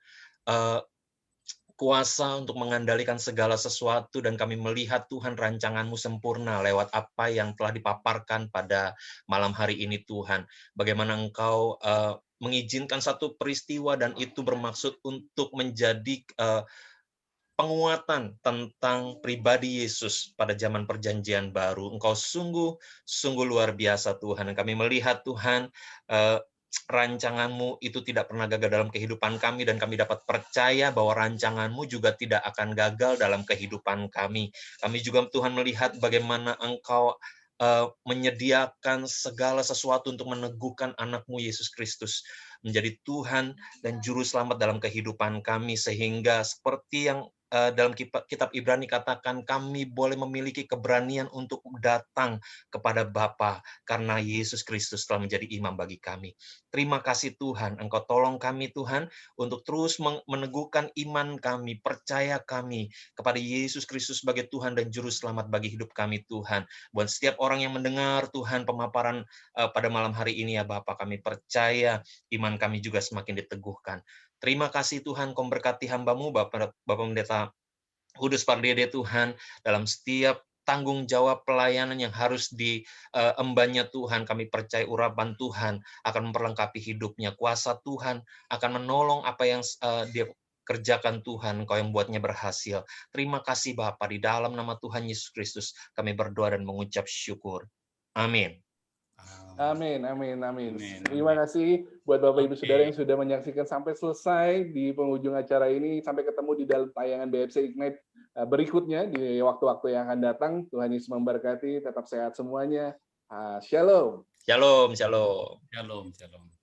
S5: kuasa untuk mengendalikan segala sesuatu, dan kami melihat Tuhan rancangan-Mu sempurna lewat apa yang telah dipaparkan pada malam hari ini, Tuhan. Bagaimana Engkau mengizinkan satu peristiwa, dan itu bermaksud untuk menjadi penguatan tentang pribadi Yesus pada zaman perjanjian baru. Engkau sungguh luar biasa, Tuhan. Kami melihat, Tuhan, rancangan-Mu itu tidak pernah gagal dalam kehidupan kami, dan kami dapat percaya bahwa rancangan-Mu juga tidak akan gagal dalam kehidupan kami. Kami juga, Tuhan, melihat bagaimana Engkau menyediakan segala sesuatu untuk meneguhkan anak-Mu Yesus Kristus menjadi Tuhan dan Juru Selamat dalam kehidupan kami, sehingga seperti yang dalam kitab Ibrani katakan, kami boleh memiliki keberanian untuk datang kepada Bapa karena Yesus Kristus telah menjadi imam bagi kami. Terima kasih Tuhan, Engkau tolong kami Tuhan untuk terus meneguhkan iman kami, percaya kami kepada Yesus Kristus sebagai Tuhan dan Juru Selamat bagi hidup kami Tuhan. Buat setiap orang yang mendengar Tuhan pemaparan pada malam hari ini ya Bapa, kami percaya iman kami juga semakin diteguhkan. Terima kasih Tuhan, Kau berkati hamba-Mu, Bapak Pendeta Kudus Pardede Tuhan, dalam setiap tanggung jawab pelayanan yang harus diembannya Tuhan. Kami percaya urapan Tuhan akan memperlengkapi hidupnya. Kuasa Tuhan akan menolong apa yang dia kerjakan Tuhan, Kau yang buatnya berhasil. Terima kasih Bapa, di dalam nama Tuhan Yesus Kristus kami berdoa dan mengucap syukur. Amin.
S2: Amin, amin, amin. Terima kasih buat Bapak Ibu Saudara yang sudah menyaksikan sampai selesai di penghujung acara ini. Sampai ketemu di dalam tayangan BFC Ignite berikutnya di waktu-waktu yang akan datang. Tuhan Yesus memberkati, tetap sehat semuanya. Shalom.
S5: Shalom, shalom.
S1: Shalom, shalom.